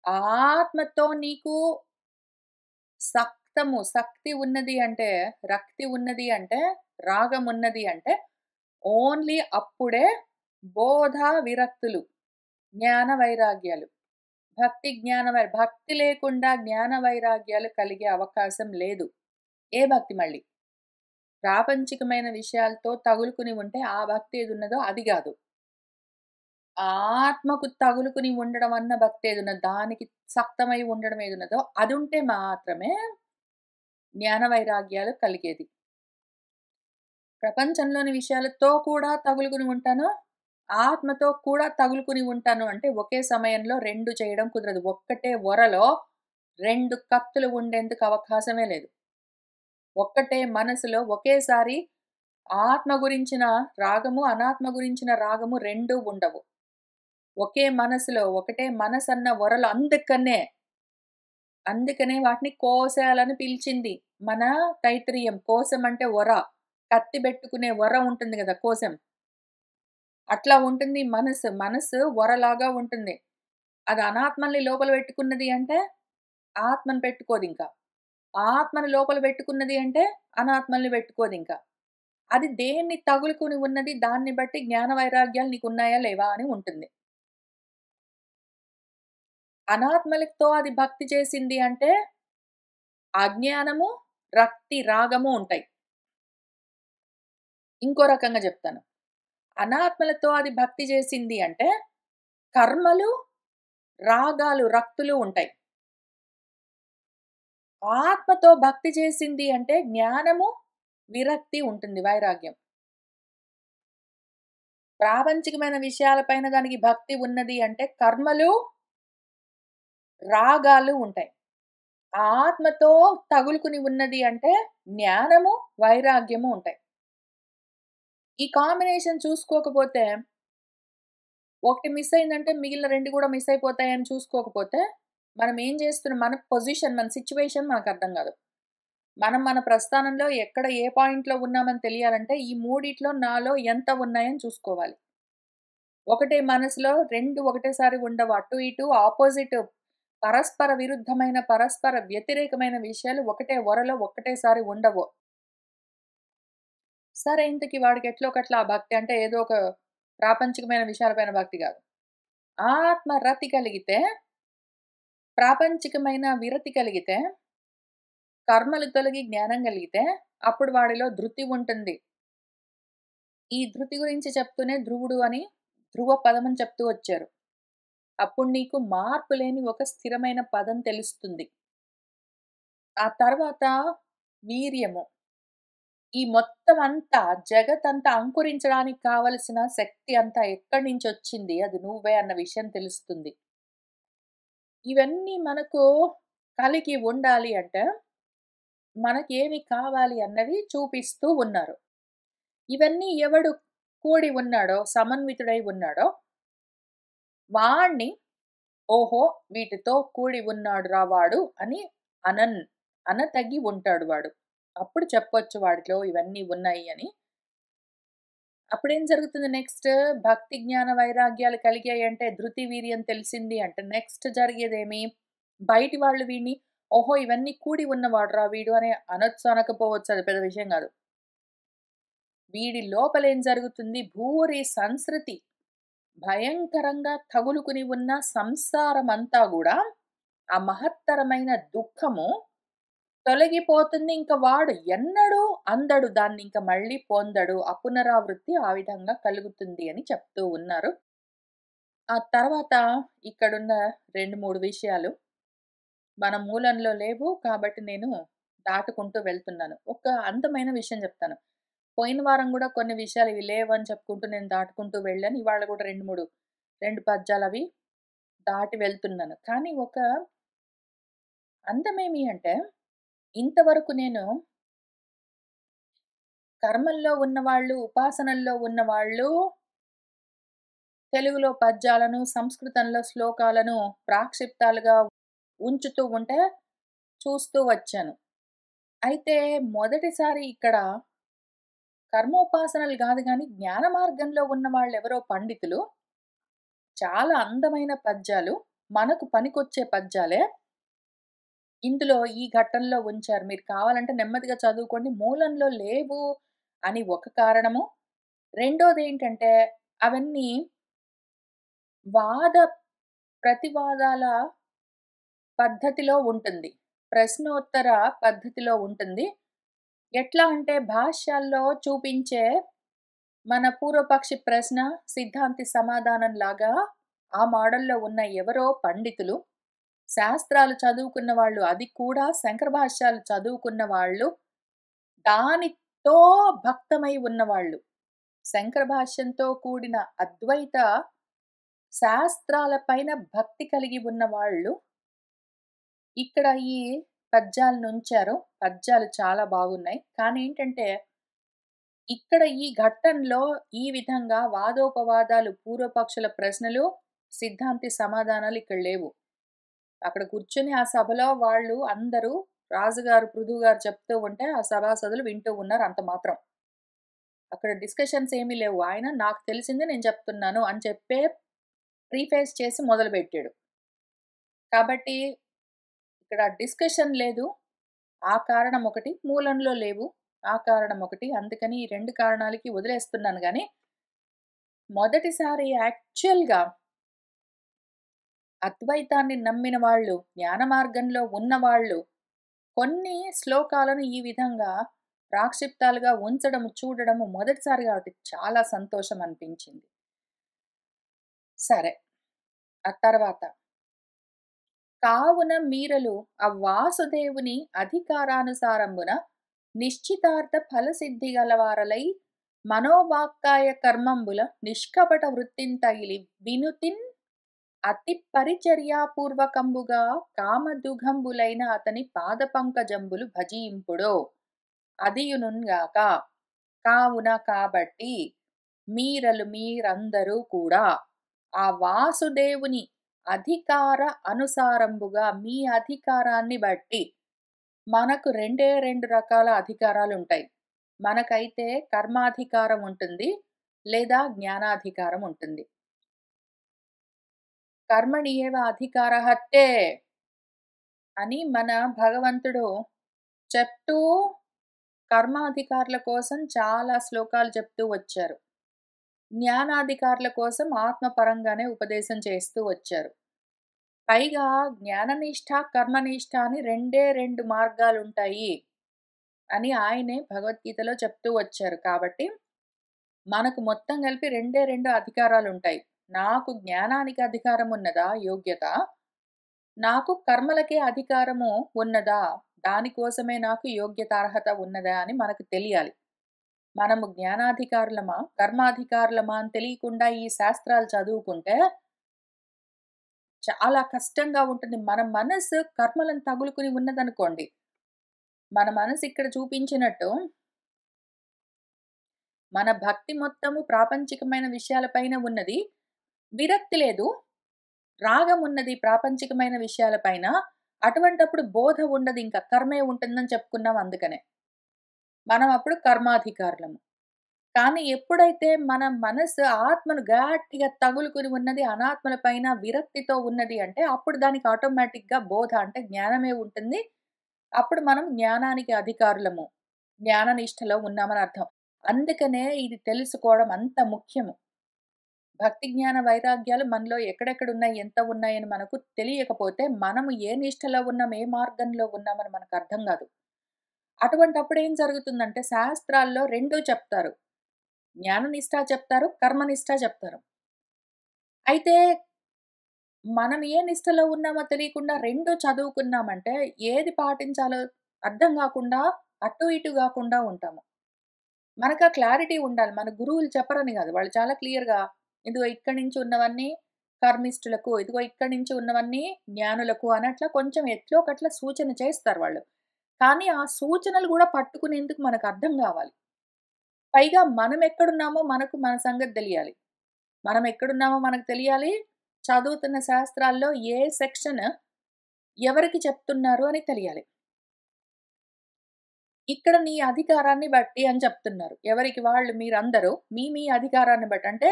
ఆత్మతో నీకు శక్తి ఉన్నది అంటే, రక్తి ఉన్నది అంటే, రాగం ఉన్నది అంటే, ఓన్లీ అప్పుడే బోధ, విరక్తులు, జ్ఞాన వైరాగ్యాలు. భక్తి లేకుండా జ్ఞాన వైరాగ్యాలు కలిగే అవకాశం లేదు. ఏ భక్తి మళ్ళీ? ప్రాపంచికమైన విషయాలతో తగులుకుని ఉంటే ఆ భక్తి ఏదున్నదో అది గాదు. ఆత్మకు తగులుకుని ఉండడం అన్న భక్తి ఏదున్నదో, దానికి సక్తమై ఉండడం ఏదున్నదో అదుంటే మాత్రమే జ్ఞాన వైరాగ్యాలు కలిగేది. ప్రపంచంలోని విషయాలతో కూడా తగులుకుని ఉంటాను. ఆత్మతో కూడా తగులుకుని ఉంటాను అంటే ఒకే సమయంలో 2 చేయడం కుదరదు. ఒక్కటే ఒరలో 2 కత్తులు ఉండేందుకు అవకాశమే లేదు. ఒక్కటే మనసులో ఒకేసారి ఆత్మ గురించిన రాగము, అనాత్మ గురించిన రాగము 2 ఉండవు. ఒకే మనసులో ఒకటే మనసన్న ఒరలు అందుకనే వాటిని కోశాలని పిలిచింది. మన తైత్తిరీయం. కోశం అంటే ఒర. కత్తి బెట్టుకునే ఒర ఉంటుంది గదా! కోశం. అట్లా ఉంటుంది మనసు. మనసు ఒరలాగా ఉంటుంది. అది అనాత్మల్ని లోపల పెట్టుకున్నది అంటే, ఆత్మను పెట్టుకోదింక. ఆత్మను లోపల పెట్టుకున్నది అంటే, అనాత్మల్ని పెట్టుకోదింక. అది దేన్ని తగులుకొని ఉన్నది దాన్ని బట్టి జ్ఞాన వైరాగ్యాలు నీకున్నాయా లేవా అని ఉంటుంది. అనాత్మలతో అది భక్తి చేసింది అంటే, అజ్ఞానము, రక్తి, రాగము ఉంటాయి. ఇంకో రకంగా జెప్తాను. అనాత్మలతో అది భక్తి చేసింది అంటే, కర్మలు, రాగాలు, రక్తులు ఉంటాయి. ఆత్మతో భక్తి చేసింది అంటే జ్ఞానము, విరక్తి ఉంటుంది. వైరాగ్యం. ప్రాపంచికమైన విషయాలపైన దానికి భక్తి ఉన్నది అంటే కర్మలు, రాగాలు ఉంటాయి. ఆత్మతో తగులుకుని ఉన్నది అంటే జ్ఞానము, వైరాగ్యము ఉంటాయి. ఈ కాంబినేషన్ చూసుకోకపోతే ఒకటి మిస్ అయిందంటే మిగిలిన 2 కూడా మిస్ అయిపోతాయని చూసుకోకపోతే, మనం ఏం చేస్తున్నాం, మన పొజిషన్, మన సిట్యుయేషన్ మనకర్థం కాదు. మనం మన ప్రస్థానంలో ఎక్కడ ఏ పాయింట్‌లో ఉన్నామని తెలియాలంటే, ఈ మూడిట్లో నాలో ఎంత ఉన్నాయని చూసుకోవాలి. ఒకటే మనసులో 2 ఒకటేసారి ఉండవు. అటు ఇటు ఆపోజిట్ పరస్పర విరుద్ధమైన, పరస్పర వ్యతిరేకమైన విషయాలు ఒకటే ఒరలో ఒక్కటేసారి ఉండవు. సరే ఇంతకి వాడికి ఎట్లో ఒకట్ల ఆ భక్తి అంటే ఏదో ఒక ప్రాపంచికమైన విషయాలపైన భక్తి గాదు. ఆత్మ రతి కలిగితే, ప్రాపంచికమైన విరతి కలిగితే, కర్మలు తొలగి జ్ఞానం కలిగితే, అప్పుడు వాడిలో ధృతి ఉంటుంది. ఈ ధృతి గురించి చెప్తూనే ధ్రువుడు అని ధ్రువ పదం అని చెప్తూ వచ్చారు. అప్పుడు నీకు మార్పు లేని ఒక స్థిరమైన పదం తెలుస్తుంది. ఆ తర్వాత వీర్యము. ఈ మొత్తం అంతా జగతంతా అంకురించడానికి కావలసిన శక్తి అంతా ఎక్కడి నుంచొచ్చింది? అది నువ్వే అన్న విషయం తెలుస్తుంది. ఇవన్నీ మనకు కలిగి ఉండాలి అంటే, మనకేమి కావాలి అన్నవి చూపిస్తూ ఉన్నారు. ఇవన్నీ ఎవడు కూడి ఉన్నాడో, సమన్వితుడై ఉన్నాడో, వాణ్ణి ఓహో! వీటితో కూడి ఉన్నాడురా వాడు అని అనతగి ఉంటాడు వాడు. అప్పుడు చెప్పొచ్చు వాడిలో ఇవన్నీ ఉన్నాయి అని. అప్పుడేం జరుగుతుంది నెక్స్ట్? భక్తి, జ్ఞాన, వైరాగ్యాలు కలిగాయంటే ధృతి, వీర్యం తెలిసింది అంటే నెక్స్ట్ జరిగేదేమి? బయటి వాళ్ళు వీడిని ఓహో! ఇవన్నీ కూడి ఉన్నవాడురా వీడు అని అనొచ్చు, అనకపోవచ్చు. అది పెద్ద విషయం గాదు. వీడి లోపలేం జరుగుతుంది? భూరి సంస్కృతి భయంకరంగా తగులుకుని ఉన్న సంసారమంతా గూడా ఆ మహత్తరమైన దుఃఖము తొలగిపోతుంది. ఇంక వాడు ఎన్నడూ అందడు. దాన్నింక మళ్ళీ పొందడు. అపునరావృత్తి ఆ విధంగా కలుగుతుంది అని చెప్తూ ఉన్నారు. ఆ తర్వాత ఇక్కడున్న 2, 3 విషయాలు మన మూలంలో లేవు కాబట్టి నేను దాటుకుంటూ వెళ్తున్నాను. ఒక అందమైన విషయం చెప్తాను. పోయిన వారం గూడా కొన్ని విషయాలు ఇవి లేవని చెప్పుకుంటూ నేను దాటుకుంటూ వెళ్ళాను. ఇవాళ గూడా 2 పద్యాలవి దాటి వెళ్తున్నాను. కానీ ఒక అందమేమి అంటే, ఇంతవరకు నేను కర్మల్లో ఉన్నవాళ్ళు, ఉపాసనల్లో ఉన్నవాళ్ళు తెలుగులో పద్యాలను, సంస్కృతంలో శ్లోకాలను ప్రాక్షిప్తాలుగా ఉంచుతూ ఉంటే చూస్తూ వచ్చాను. అయితే మొదటిసారి ఇక్కడ కర్మోపాసనలు గాదు గానీ, జ్ఞాన మార్గంలో ఉన్నవాళ్ళెవరో పండితులు చాలా అందమైన పద్యాలు, మనకు పనికొచ్చే పద్యాలే ఇందులో ఈ ఘట్టంలో ఉంచారు. మీరు కావాలంటే నెమ్మదిగా చదువుకోండి. మూలంలో లేవు అని ఒక కారణము. రెండోదేంటంటే అవన్నీ వాద ప్రతివాదాల పద్ధతిలో ఉంటుంది. ప్రశ్నోత్తర పద్ధతిలో ఉంటుంది. ఎట్లా అంటే భాష్యాల్లో చూపించే మన పూర్వపక్షి ప్రశ్న, సిద్ధాంతి సమాధానంలాగా ఆ మోడల్‌లో ఉన్న ఎవరో పండితులు, శాస్త్రాలు చదువుకున్న వాళ్ళు, అది కూడా శంకర భాష్యాలు చదువుకున్న వాళ్ళు, దానితో భక్తమై ఉన్నవాళ్ళు. శంకర భాష్యంతో కూడిన అద్వైత శాస్త్రాల పైన భక్తి కలిగి ఉన్నవాళ్ళు ఇక్కడ ఈ పద్యాలనుంచారు. పద్యాలు చాలా బాగున్నాయి. కానీ ఏంటంటే, ఇక్కడ ఈ ఘట్టంలో ఈ విధంగా వాదోపవాదాలు, పూర్వపక్షుల ప్రశ్నలు, సిద్ధాంతి సమాధానాలు ఇక్కడ లేవు. అక్కడ కూర్చొని ఆ సభలో వాళ్ళు అందరూ రాజుగారు, పృథువు గారు చెప్తూ ఉంటే ఆ సభాసదులు వింటూ ఉన్నారు అంత మాత్రం. అక్కడ డిస్కషన్స్ ఏమీ లేవు. ఆయన నాకు తెలిసింది నేను చెప్తున్నాను అని చెప్పే ప్రీఫేస్ చేసి మొదలుపెట్టాడు. కాబట్టి ఇక్కడ డిస్కషన్ లేదు. ఆ కారణం ఒకటి. మూలంలో లేవు. ఆ కారణం ఒకటి. అందుకని ఈ 2 కారణాలకి వదిలేస్తున్నాను గానీ, మొదటిసారి యాక్చువల్‌గా అద్వైతాన్ని నమ్మిన వాళ్ళు, జ్ఞాన మార్గంలో ఉన్నవాళ్ళు, కొన్ని శ్లోకాలను ఈ విధంగా ప్రాక్షిప్తాలుగా ఉంచడము, చూడడము మొదటిసారి కాబట్టి చాలా సంతోషం అనిపించింది. సరే. ఆ తర్వాత కావున మీరలు ఆ వాసుదేవుని అధికారానుసారంబున నిశ్చితార్థ ఫలసిద్ధి గలవారలై మనోవాక్కాయ కర్మంబుల నిష్కపట వృత్తింతగిలి వినుతిన్ అతి పరిచర్యాపూర్వకంబుగా కామదుఘంబులైన అతని పాదపంకజంబులు భజింపుడో అదియునుగాక. కావున కాబట్టి మీరందరూ కూడా ఆ వాసుదేవుని అధికార అనుసారంబుగా మీ అధికారాన్ని బట్టి మనకు 2 రకాల అధికారాలుంటాయి. మనకైతే కర్మాధికారం ఉంటుంది. లేదా జ్ఞానాధికారం ఉంటుంది. కర్మణి ఏవ అధికారః తే అని మన భగవంతుడు చెప్తూ కర్మాధికారుల కోసం చాలా శ్లోకాలు చెప్తూ వచ్చారు. జ్ఞానాధికారుల కోసం ఆత్మపరంగానే ఉపదేశం చేస్తూ వచ్చారు. పైగా జ్ఞాననిష్ట, కర్మనిష్ట అని రెండే 2 మార్గాలుంటాయి అని ఆయనే భగవద్గీతలో చెప్తూ వచ్చారు. కాబట్టి మనకు మొత్తం కలిపి రెండే 2 అధికారాలుంటాయి. నాకు జ్ఞానానికి అధికారం ఉన్నదా యోగ్యత? నాకు కర్మలకే అధికారము ఉన్నదా? దానికోసమే నాకు యోగ్యత, అర్హత ఉన్నదా అని మనకు తెలియాలి. మనము జ్ఞానాధికారులమా? కర్మాధికారులమా? అని తెలియకుండా ఈ శాస్త్రాలు చదువుకుంటే చాలా కష్టంగా ఉంటుంది. మన మనసు కర్మలను తగులుకొని ఉన్నదనుకోండి. మన మనసు ఇక్కడ చూపించినట్టు మన భక్తి మొత్తము ప్రాపంచికమైన విషయాలపైన ఉన్నది. విరక్తి లేదు. రాగం ఉన్నది ప్రాపంచికమైన విషయాలపైన. అటువంటప్పుడు బోధ ఉండదింక. కర్మే ఉంటుందని చెప్పుకున్నాం అందుకనే. మనం అప్పుడు కర్మాధికారులము. కానీ ఎప్పుడైతే మన మనసు ఆత్మను గట్టిగా తగులుకొని ఉన్నది, అనాత్మల పైన విరక్తితో ఉన్నది అంటే, అప్పుడు దానికి ఆటోమేటిక్‌గా బోధ అంటే జ్ఞానమే ఉంటుంది. అప్పుడు మనం జ్ఞానానికి అధికారులము. జ్ఞాన నిష్టలో ఉన్నామని అర్థం. అందుకనే ఇది తెలుసుకోవడం అంత ముఖ్యము. భక్తి, జ్ఞాన, వైరాగ్యాలు మనలో ఎక్కడెక్కడున్నాయి, ఎంత ఉన్నాయని మనకు తెలియకపోతే, మనము ఏ నిష్టలో ఉన్నాం, ఏ మార్గంలో ఉన్నామని మనకు అర్థం గాదు. అటువంటప్పుడు ఏం జరుగుతుందంటే, శాస్త్రాల్లో 2 చెప్తారు. జ్ఞాననిష్ట చెప్తారు, కర్మనిష్ట చెప్తారు. అయితే మనం ఏ నిష్టలో ఉన్నామో తెలియకుండా 2 చదువుకున్నామంటే, ఏది పాటించాలో అర్థం గాకుండా, అటు ఇటు గాకుండా ఉంటాము. మనకా క్లారిటీ ఉండాలి. మన గురువులు చెప్పరని గాదు. వాళ్ళు చాలా క్లియర్‌గా ఇదిగో ఇక్కడి నుంచి ఉన్నవన్నీ కర్మిష్ఠులకు, ఇదిగో ఇక్కడి నుంచి ఉన్నవన్నీ జ్ఞానులకు అన్నట్లా కొంచెం ఎట్లో ఒకట్ల సూచన చేస్తారు వాళ్ళు. కానీ ఆ సూచనలు గూడా పట్టుకునేందుకు మనకు అర్థం గావాలి. పైగా మనం ఎక్కడున్నామో మనకు మన సంగతి దెలియాలి. మనం ఎక్కడున్నామో మనకు తెలియాలి. చదువుతున్న శాస్త్రాల్లో ఏ సెక్షన్ ఎవరికి చెప్తున్నారు అని తెలియాలి. ఇక్కడ నీ అధికారాన్ని బట్టి అని చెప్తున్నారు. ఎవరికి వాళ్ళు మీరందరూ మీ అధికారాన్ని బట్టి అంటే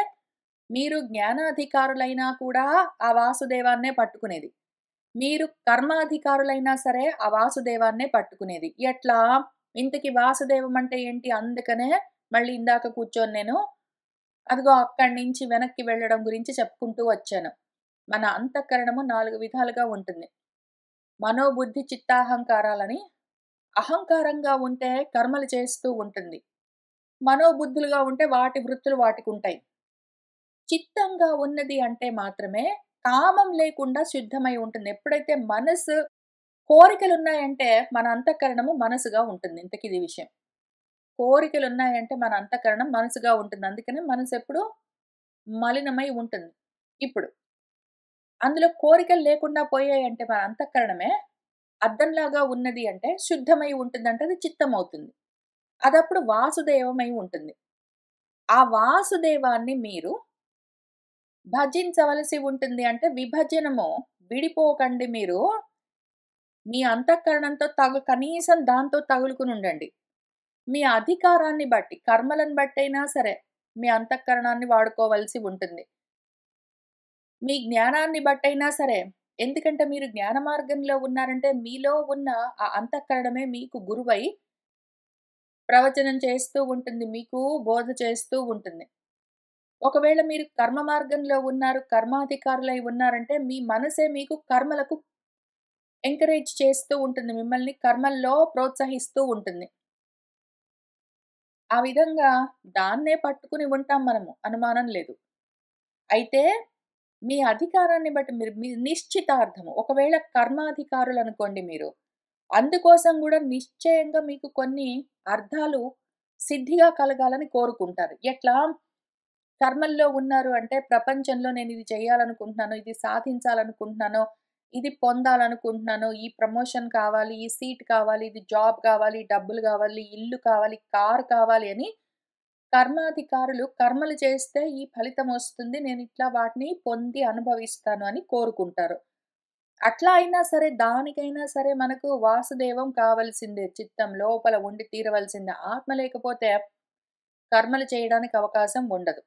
మీరు జ్ఞానాధికారులైనా కూడా ఆ వాసుదేవాన్నే పట్టుకునేది. మీరు కర్మాధికారులైనా సరే ఆ వాసుదేవాన్నే పట్టుకునేది. ఎట్లా? ఇంతకి వాసుదేవం అంటే ఏంటి? అందుకనే మళ్ళీ ఇందాక కూర్చొని నేను అదిగో అక్కడి నుంచి వెనక్కి వెళ్ళడం గురించి చెప్పుకుంటూ వచ్చాను. మన అంతఃకరణము 4 విధాలుగా ఉంటుంది. మనోబుద్ధి, చిత్తాహంకారాలని అహంకారంగా ఉంటే కర్మలు చేస్తూ ఉంటుంది. మనోబుద్ధులుగా ఉంటే వాటి వృత్తులు వాటికుంటాయి. చిత్తంగా ఉన్నది అంటే మాత్రమే కామం లేకుండా శుద్ధమై ఉంటుంది. ఎప్పుడైతే మనసు కోరికలున్నాయంటే మన అంతఃకరణము మనసుగా ఉంటుంది. ఇంతకిది విషయం. కోరికలున్నాయంటే మన అంతఃకరణం మనసుగా ఉంటుంది. అందుకనే మనసెప్పుడు మలినమై ఉంటుంది. ఇప్పుడు అందులో కోరికలు లేకుండా పోయాయంటే మన అంతఃకరణమే అద్దంలాగా ఉన్నది అంటే శుద్ధమై ఉంటుందంటే అది చిత్తమవుతుంది. అదప్పుడు వాసుదేవమై ఉంటుంది. ఆ వాసుదేవాన్ని మీరు భజించవలసి ఉంటుంది. అంటే విభజనము విడిపోకండి మీరు. మీ అంతఃకరణంతో కనీసం దాంతో తగులుకొనుండండి. మీ అధికారాన్ని బట్టి, కర్మలను బట్టైనా సరే, మీ అంతఃకరణాన్ని వాడుకోవలసి ఉంటుంది. మీ జ్ఞానాన్ని బట్టైనా సరే, ఎందుకంటే మీరు జ్ఞాన మార్గంలో ఉన్నారంటే, మీలో ఉన్న ఆ అంతఃకరణమే మీకు గురువై ప్రవచనం చేస్తూ ఉంటుంది. మీకు బోధ చేస్తూ ఉంటుంది. ఒకవేళ మీరు కర్మ మార్గంలో ఉన్నారు, కర్మాధికారులై ఉన్నారంటే, మీ మనసే మీకు కర్మలకు ఎంకరేజ్ చేస్తూ ఉంటుంది. మిమ్మల్ని కర్మల్లో ప్రోత్సహిస్తూ ఉంటుంది. ఆ విధంగా దాన్నే పట్టుకుని ఉంటాం మనము. అనుమానం లేదు. అయితే మీ అధికారాన్ని బట్టి మీరు మీ నిశ్చితార్థము. ఒకవేళ కర్మాధికారులనుకోండి మీరు. అందుకోసం గూడా నిశ్చయంగా మీకు కొన్ని అర్థాలు సిద్ధిగా కలగాలని కోరుకుంటారు. ఎట్లా? కర్మల్లో ఉన్నారు అంటే ప్రపంచంలో నేనిది చేయాలనుకుంటున్నాను, ఇది సాధించాలనుకుంటున్నాను, ఇది పొందాలనుకుంటున్నాను, ఈ ప్రమోషన్ కావాలి, ఈ సీట్ కావాలి, ఇది జాబ్ కావాలి, డబ్బులు కావాలి, ఇల్లు కావాలి, కారు కావాలి అని కర్మాధికారులు కర్మలు చేస్తే ఈ ఫలితమొస్తుంది. నేనిట్లా వాటిని పొంది అనుభవిస్తాను అని కోరుకుంటారు. అట్లా అయినా సరే, దానికైనా సరే మనకు వాసుదేవం కావాల్సిందే. చిత్తం లోపల ఉండి తీరవలసిందే. ఆత్మ లేకపోతే కర్మలు చేయడానికి అవకాశం ఉండదు.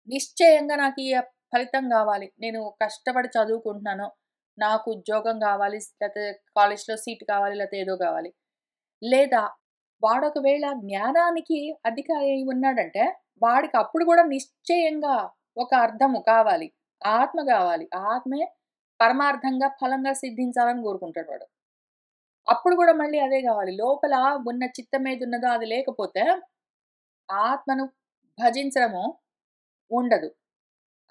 నిశ్చయంగా నాకు ఈ ఫలితం గావాలి. నేను కష్టపడి చదువుకుంటున్నాను. నాకు ఉద్యోగం గావాలి, లేతే కాలేజ్‌లో సీట్ కావాలి, లేతే ఏదో గావాలి. లేదా వాడొకవేళ జ్ఞానానికి అధికారి అయి ఉన్నాడంటే, వాడికి అప్పుడు గూడా నిశ్చయంగా ఒక అర్థము కావాలి. ఆత్మ గావాలి. ఆత్మే పరమార్థంగా, ఫలంగా సిద్ధించాలని కోరుకుంటాడు వాడు. అప్పుడు గూడా మళ్ళీ అదే గావాలి. లోపల ఉన్న చిత్తం ఏదున్నదో అది లేకపోతే ఆత్మను భజించడము ఉండదు.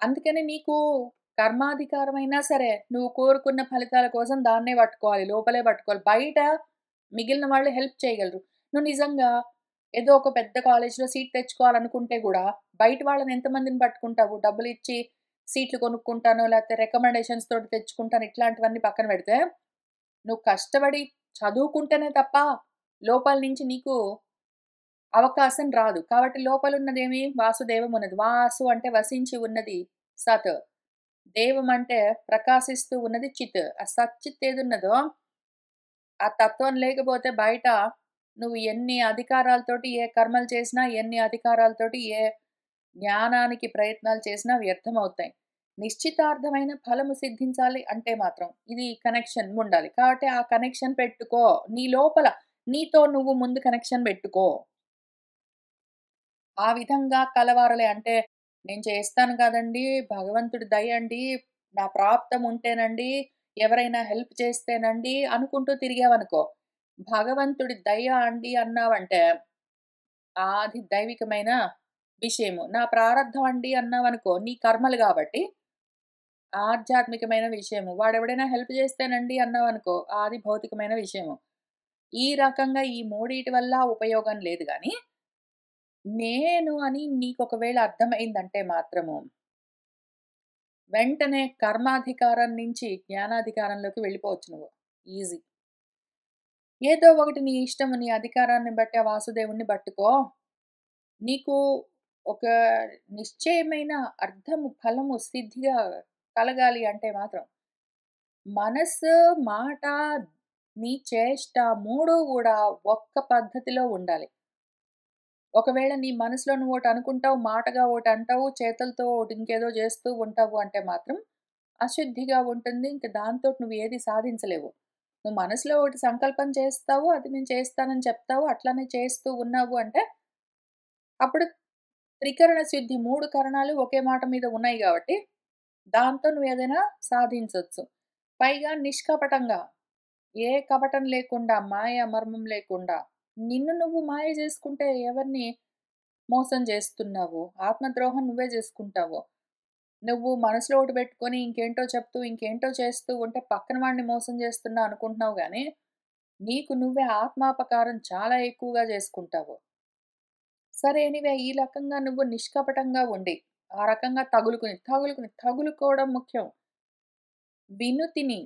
అందుకని నీకు కర్మాధికారమైనా సరే, నువ్వు కోరుకున్న ఫలితాల కోసం దాన్నే పట్టుకోవాలి. లోపలే పట్టుకోవాలి. బయట మిగిలిన వాళ్ళు హెల్ప్ చేయగలరు. నువ్వు నిజంగా ఏదో ఒక పెద్ద కాలేజ్‌లో సీట్ తెచ్చుకోవాలనుకుంటే గూడా, బయట వాళ్ళని ఎంతమందిని పట్టుకుంటావు? డబ్బులిచ్చి సీట్లు కొనుక్కుంటాను, లేకపోతే రికమెండేషన్స్ తోటి తెచ్చుకుంటాను ఇట్లాంటివన్నీ పక్కన పెడితే, నువ్వు కష్టపడి చదువుకుంటేనే తప్ప, లోపల నుంచి నీకు అవకాశం రాదు. కాబట్టి లోపలున్నదేమి వాసుదేవమున్నది. వాసు అంటే వసించి ఉన్నది సత్. దేవం అంటే ప్రకాశిస్తూ ఉన్నది చిత్. ఆ సచ్చిత్ ఏదున్నదో, ఆ తత్వం లేకపోతే బయట నువ్వు ఎన్ని అధికారాలతోటి ఏ కర్మలు చేసినా, ఎన్ని అధికారాలతోటి ఏ జ్ఞానానికి ప్రయత్నాలు చేసినా వ్యర్థమవుతాయి. నిశ్చితార్థమైన ఫలము సిద్ధించాలి అంటే మాత్రం ఇది కనెక్షన్ ఉండాలి. కాబట్టి ఆ కనెక్షన్ పెట్టుకో. నీ లోపల నీతో నువ్వు ముందు కనెక్షన్ పెట్టుకో. ఆ విధంగా కలవారలే అంటే, నేను చేస్తాను కదండీ! భగవంతుడి దయ అండి. నా ప్రాప్తం ఉంటేనండి, ఎవరైనా హెల్ప్ చేస్తేనండి అనుకుంటూ తిరిగావనుకో, భగవంతుడి దయ అండి అన్నావంటే, అది దైవికమైన విషయము. నా ప్రారబ్ధం అండి అన్నావనుకో, నీ కర్మలు గాబట్టి ఆధ్యాత్మికమైన విషయము. వాడెవడైనా హెల్ప్ చేస్తేనండి అన్నావనుకో, అది భౌతికమైన విషయము. ఈ రకంగా ఈ మూడిటి వల్ల ఉపయోగం లేదు గానీ నేను అని నీకొకవేళ అర్థమైందంటే మాత్రము, వెంటనే కర్మాధికారం నుంచి జ్ఞానాధికారంలోకి వెళ్ళిపోవచ్చు నువ్వు. ఈజీ. ఏదో ఒకటి నీ ఇష్టము, నీ అధికారాన్ని బట్టి ఆ వాసుదేవుడిని పట్టుకో. నీకు ఒక నిశ్చయమైన అర్థము, ఫలము సిద్ధిగా కలగాలి అంటే మాత్రం, మనస్సు, మాట, నీ చేష్ట 3 గూడా ఒక్క పద్ధతిలో ఉండాలి. ఒకవేళ నీ మనసులో నువ్వు ఒకటనుకుంటావు, మాటగా ఒకటంటావు, చేతులతో ఒకటి ఇంకేదో జేస్తూ ఉంటావు అంటే మాత్రం అశుద్ధిగా ఉంటుంది. ఇంక దాంతోటి నువ్వు ఏది సాధించలేవు. నువ్వు మనసులో ఒకటి సంకల్పం చేస్తావు, అది నేను చేస్తానని చెప్తావు, అట్లనే చేస్తూ ఉన్నావు అంటే, అప్పుడు త్రికరణ శుద్ధి 3 కరణాలు ఒకే మాట మీద ఉన్నాయి గాబట్టి, దాంతో నువ్వేదైనా సాధించొచ్చు. పైగా నిష్కపటంగా, ఏ కపటం లేకుండా, మాయ, మర్మం లేకుండా, నిన్ను నువ్వు మాయ జేసుకుంటే ఎవరిని మోసం చేస్తున్నావు. ఆత్మద్రోహం నువ్వే చేసుకుంటావు. నువ్వు మనసులో ఒకటి పెట్టుకొని ఇంకేంటో చెప్తూ, ఇంకేంటో చేస్తూ ఉంటే పక్కన వాడిని మోసం చేస్తున్నా అనుకుంటున్నావు గానీ, నీకు నువ్వే ఆత్మాపకారం చాలా ఎక్కువగా చేసుకుంటావు. సరే ఎనీవే ఈ రకంగా నువ్వు నిష్కపటంగా ఉండి, ఆ రకంగా తగులుకోవడం ముఖ్యం. వినుతిని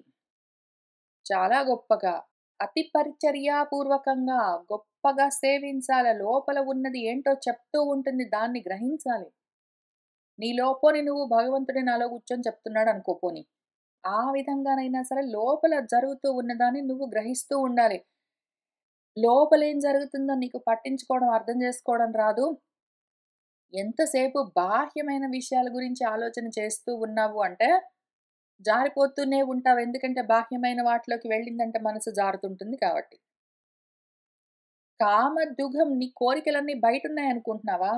చాలా గొప్పగా, అతి పరిచర్యాపూర్వకంగా, గొప్పగా సేవించాల. లోపల ఉన్నది ఏంటో చెప్తూ ఉంటుంది. దాన్ని గ్రహించాలి. నీలో పోని నువ్వు భగవంతుడే నాలో కూర్చొని చెప్తున్నాడనుకో పోని. ఆ విధంగానైనా సరే లోపల జరుగుతూ ఉన్నదాన్ని నువ్వు గ్రహిస్తూ ఉండాలి. లోపలేం జరుగుతుందో నీకు పట్టించుకోవడం, అర్థం చేసుకోవడం రాదు. ఎంతసేపు బాహ్యమైన విషయాల గురించి ఆలోచన చేస్తూ ఉన్నావు అంటే, జారిపోతూనే ఉంటావు. ఎందుకంటే బాహ్యమైన వాటిలోకి వెళ్ళిందంటే మనసు జారుతుంటుంది కాబట్టి. కామదుఘం నీ కోరికలన్నీ బయటున్నాయనుకుంటున్నావా?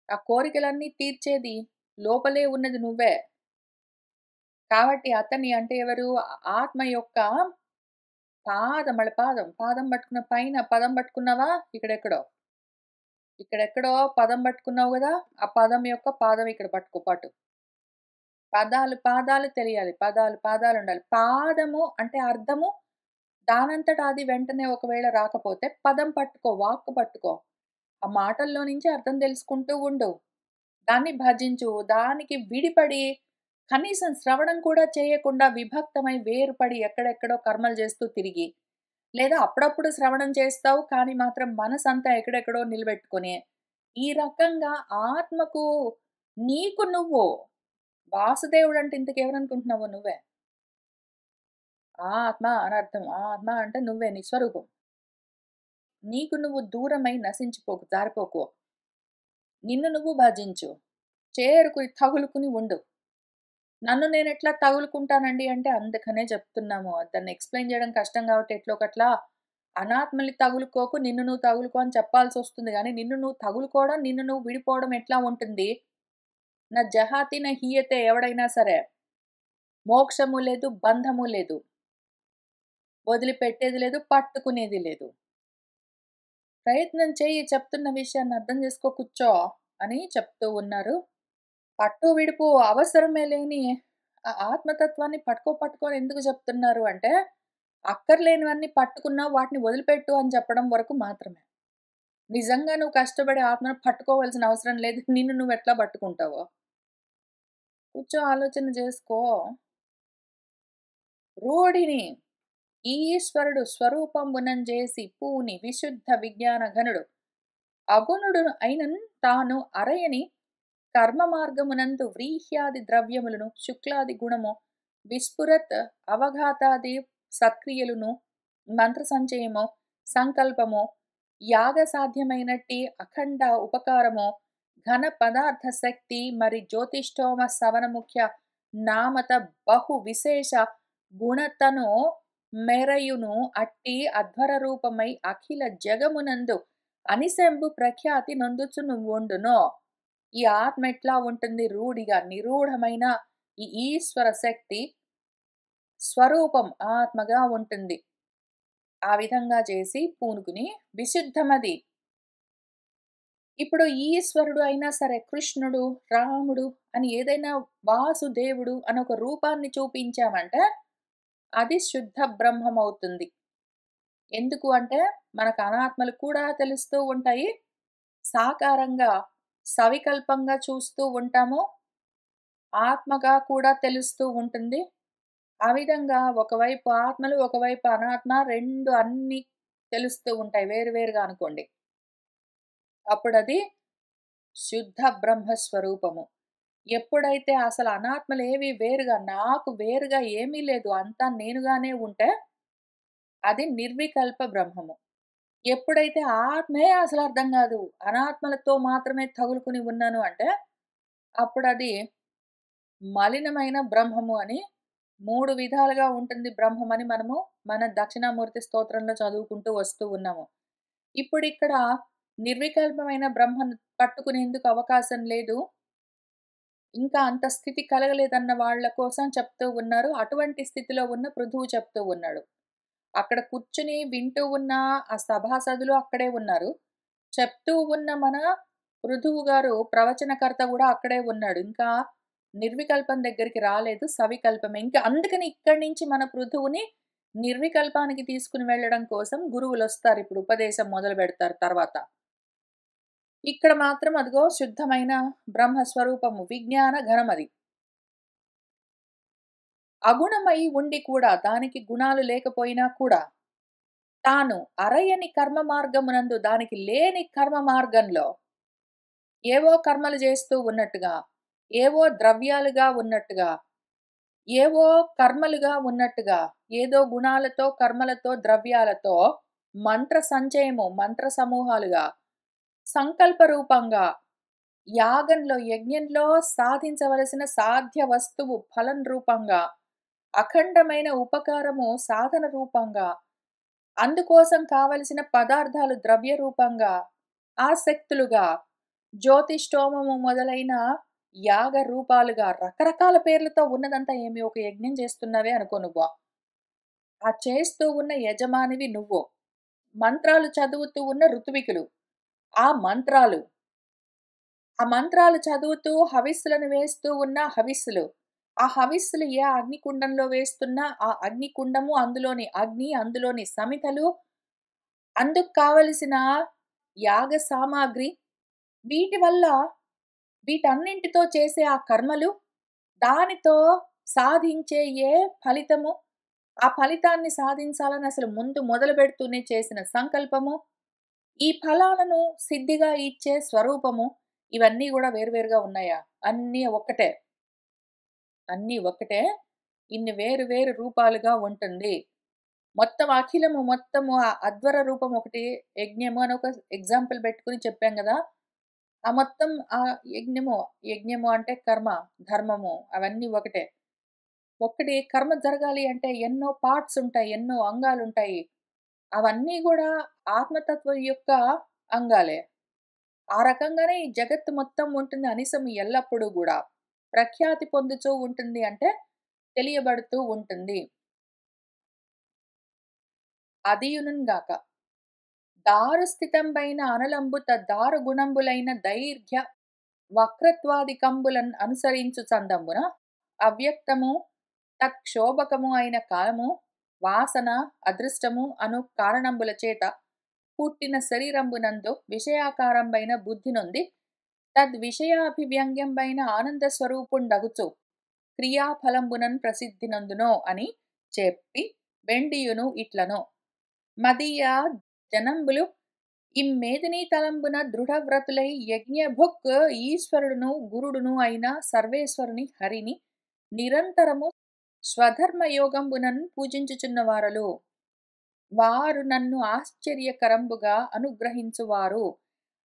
ఆ కోరికలన్నీ తీర్చేది లోపలే ఉన్నది నువ్వే. కాబట్టి అతని అంటే ఎవరు? ఆత్మ యొక్క పాదం పట్టుకున్న పైన పదం పట్టుకున్నావా? ఇక్కడెక్కడో. ఇక్కడెక్కడో పదం పట్టుకున్నావు గదా! ఆ పదం యొక్క పాదం ఇక్కడ పట్టుకో పటు. పాదాలు తెలియాలి. పాదాలుండాలి. పాదము అంటే అర్థము దానంతట అది వెంటనే ఒకవేళ రాకపోతే పదం పట్టుకో, వాక్కు పట్టుకో. ఆ మాటల్లో నుంచి అర్థం తెలుసుకుంటూ ఉండు. దాన్ని భజించు. దానికి విడిపడి కనీసం శ్రవణం కూడా చేయకుండా విభక్తమై వేరుపడి ఎక్కడెక్కడో కర్మలు చేస్తూ తిరిగి, లేదా అప్పుడప్పుడు శ్రవణం చేస్తావు కానీ మాత్రం మనసంతా ఎక్కడెక్కడో నిలబెట్టుకొని, ఈ రకంగా ఆత్మకు నీకు నువ్వు వాసుదేవుడంటే ఇంతకెవరనుకుంటున్నావో నువ్వే. ఆత్మ అనర్థం. ఆత్మ అంటే నువ్వే నీ స్వరూపం. నీకు నువ్వు దూరమై నశించిపోకు, జారిపోకు. నిన్ను నువ్వు భజించు. చేరుకుని తగులుకుని ఉండు. నన్ను నేనెట్లా తగులుకుంటానండి అంటే, అందుకనే చెప్తున్నాము. దాన్ని ఎక్స్‌ప్లెయిన్ చేయడం కష్టం కాబట్టి ఎట్లో ఒకట్లా అనాత్మల్ని తగులుకోకు, నిన్ను నువ్వు తగులుకో అని చెప్పాల్సొస్తుంది గానీ, నిన్ను నువ్వు తగులుకోవడం, నిన్ను నువ్వు విడిపోవడం ఎట్లా ఉంటుంది? నా జహాతి న హీయతే ఎవడైనా సరే. మోక్షము లేదు, బంధము లేదు. వదిలిపెట్టేది లేదు, పట్టుకునేది లేదు. ప్రయత్నం చెయ్యి, చెప్తున్న విషయాన్ని అర్థం చేసుకో కూర్చో అని చెప్తూ ఉన్నారు. పట్టు విడుపు అవసరమే లేని ఆత్మతత్వాన్ని పట్టుకొని ఎందుకు చెప్తున్నారు అంటే, అక్కర్లేనివన్నీ పట్టుకున్నావు వాటిని వదిలిపెట్టు అని చెప్పడం వరకు మాత్రమే. నిజంగా నువ్వు కష్టపడి ఆత్మను పట్టుకోవాల్సిన అవసరం లేదు. నిన్ను నువ్వెట్లా పట్టుకుంటావో. కూర్చో ఆలోచన జేసుకో. రూఢిని ఈశ్వరుడు స్వరూపంబునంజేసి పూని విశుద్ధ విజ్ఞాన ఘనుడు అగుణుడు అయినన్ తాను అరయని కర్మ మార్గమునందు వ్రీహ్యాది ద్రవ్యములను శుక్లాది గుణము విస్ఫురత్ అవఘాతాది సక్రియలును మంత్ర సంచయము సంకల్పము యాగ సాధ్యమైనట్టి అఖండ ఉపకారము ఘన పదార్థ శక్తి మరి జ్యోతిష్టోమ సవన ముఖ్య నామత బహు విశేష గుణతను మెరయును అట్టి అధ్వర రూపమై అఖిల జగమునందు అనిశంబు ప్రఖ్యాతి నొందుచును ఉండును. ఈ ఆత్మ ఎట్లా ఉంటుంది? రూఢిగా నిరూఢమైన ఈ ఈశ్వర శక్తి స్వరూపం ఆత్మగా ఉంటుంది. ఆ విధంగా చేసి పూనుకుని విశుద్ధమది. ఇప్పుడు ఈశ్వరుడు అయినా సరే కృష్ణుడు, రాముడు అని ఏదైనా వాసుదేవుడు అని ఒక రూపాన్ని చూపించామంటే అది శుద్ధ బ్రహ్మం అవుతుంది. ఎందుకు అంటే మనకు అనాత్మలు కూడా తెలుస్తూ ఉంటాయి. సాకారంగా సవికల్పంగా చూస్తూ ఉంటాము. ఆత్మగా కూడా తెలుస్తూ ఉంటుంది. ఆ విధంగా ఒకవైపు ఆత్మలు, ఒకవైపు అనాత్మ 2 అన్నీ తెలుస్తూ ఉంటాయి వేరు వేరుగా అనుకోండి. అప్పుడది శుద్ధ బ్రహ్మ స్వరూపము. ఎప్పుడైతే అసలు అనాత్మలేవి వేరుగా నాకు వేరుగా ఏమీ లేదు అంతా నేనుగానే ఉంటే అది నిర్వికల్ప బ్రహ్మము. ఎప్పుడైతే ఆత్మే అసలు అర్థం గాదు. అనాత్మలతో మాత్రమే తగులుకొని ఉన్నాను అంటే అప్పుడది మలినమైన బ్రహ్మము అని 3 విధాలుగా ఉంటుంది బ్రహ్మమని మనము మన దక్షిణామూర్తి స్తోత్రంలో చదువుకుంటూ వస్తూ ఉన్నాము. ఇప్పుడిక్కడ నిర్వికల్పమైన బ్రహ్మను పట్టుకునేందుకు అవకాశం లేదు. ఇంకా అంత స్థితి కలగలేదన్న వాళ్ళ కోసం చెప్తూ ఉన్నారు. అటువంటి స్థితిలో ఉన్న పృథువు చెప్తూ ఉన్నాడు. అక్కడ కూర్చుని వింటూ ఉన్న ఆ సభాసదులు అక్కడే ఉన్నారు. చెప్తూ ఉన్న మన పృథువు గారు ప్రవచనకర్త గూడా అక్కడే ఉన్నాడు. ఇంకా నిర్వికల్పం దగ్గరికి రాలేదు. సవికల్పమే. ఇంకా అందుకని ఇక్కడి నుంచి మన పృథువుని నిర్వికల్పానికి తీసుకొని వెళ్ళడం కోసం గురువులొస్తారు. ఇప్పుడు ఉపదేశం మొదలుబెడతారు తర్వాత. ఇక్కడ మాత్రం అదిగో శుద్ధమైన బ్రహ్మస్వరూపము విజ్ఞాన ఘనమది. అగుణమై ఉండి కూడా దానికి గుణాలు లేకపోయినా కూడా తాను అరయని కర్మ మార్గమునందు దానికి లేని కర్మ మార్గంలో ఏవో కర్మలు చేస్తూ ఉన్నట్టుగా, ఏవో ద్రవ్యాలుగా ఉన్నట్టుగా, ఏవో కర్మలుగా ఉన్నట్టుగా, ఏదో గుణాలతో, కర్మలతో, ద్రవ్యాలతో మంత్ర సంచయము, మంత్ర సమూహాలుగా, సంకల్ప రూపంగా, యాగంలో, యజ్ఞంలో సాధించవలసిన సాధ్య వస్తువు ఫలం రూపంగా, అఖండమైన ఉపకారము సాధన రూపంగా, అందుకోసం కావలసిన పదార్థాలు ద్రవ్య రూపంగా, ఆసక్తులుగా, జ్యోతిష్టోమము మొదలైన యాగ రూపాలుగా రకరకాల పేర్లతో ఉన్నదంతా ఏమి ఒక యజ్ఞం చేస్తున్నావే అనుకో నువ్వు. ఆ చేస్తూ ఉన్న యజమానివి నువ్వు. మంత్రాలు చదువుతూ ఉన్న ఋత్వికులు. ఆ మంత్రాలు. ఆ మంత్రాలు చదువుతూ హవిస్సులను వేస్తూ ఉన్న హవిస్సులు. ఆ హవిస్సులు ఏ అగ్నికుండంలో వేస్తున్నా ఆ అగ్నికుండము, అందులోని అగ్ని, అందులోని సమితలు, అందుకు కావలసిన యాగ సామాగ్రి, వీటి వల్ల వీటన్నింటితో చేసే ఆ కర్మలు, దానితో సాధించే ఏ ఫలితము, ఆ ఫలితాన్ని సాధించాలని అసలు ముందు మొదలుపెడుతూనే చేసిన సంకల్పము, ఈ ఫలాలను సిద్ధిగా ఇచ్చే స్వరూపము, ఇవన్నీ గూడా వేరువేరుగా ఉన్నాయా? అన్నీ ఒక్కటే. అన్నీ ఒక్కటే. ఇన్ని వేరు వేరు రూపాలుగా ఉంటుంది. మొత్తం అఖిలము మొత్తము ఆ అధ్వర రూపం ఒకటి యజ్ఞము అని ఒక ఎగ్జాంపుల్ పెట్టుకొని చెప్పాం గదా! ఆ మొత్తం యజ్ఞము, యజ్ఞము అంటే కర్మ, ధర్మము అవన్నీ ఒకటే. ఒక్కటి కర్మ జరగాలి అంటే ఎన్నో పార్ట్స్ ఉంటాయి. ఎన్నో అంగాలుంటాయి. అవన్నీ గూడా ఆత్మతత్వం యొక్క అంగాలే. ఆ రకంగానే ఈ జగత్తు మొత్తం ఉంటుంది. అనిసం ఎల్లప్పుడూ గూడా ప్రఖ్యాతి పొందుతూ ఉంటుంది అంటే తెలియబడుతూ ఉంటుంది. అదియునున్ గాక దారు స్థితంబైన అనలంబుత దారు గుణంబులైన దైర్ఘ్య వక్రత్వాదికంబులన్ అనుసరించు చందంబున అవ్యక్తము తత్క్షోభకము అయిన కాలము వాసన అదృష్టము అను కారణంబుల చేత పుట్టిన శరీరంబునందు విషయాకారంబైన బుద్ధి నొంది తద్విషయాభివ్యంగ్యంబైన ఆనంద స్వరూపుండగుచు క్రియాఫలంబునన్ ప్రసిద్ధి నందునో అని చెప్పి వెండియును ఇట్లను మదీయ జనంబులు ఇమ్మేదినీ తలంబున దృఢవ్రతులై యజ్ఞభుక్ ఈశ్వరుడును గురుడును అయిన సర్వేశ్వరుని హరిని నిరంతరము స్వధర్మ యోగంబునన్ పూజించుచున్నవారలు వారు నన్ను ఆశ్చర్యకరంబుగా అనుగ్రహించువారు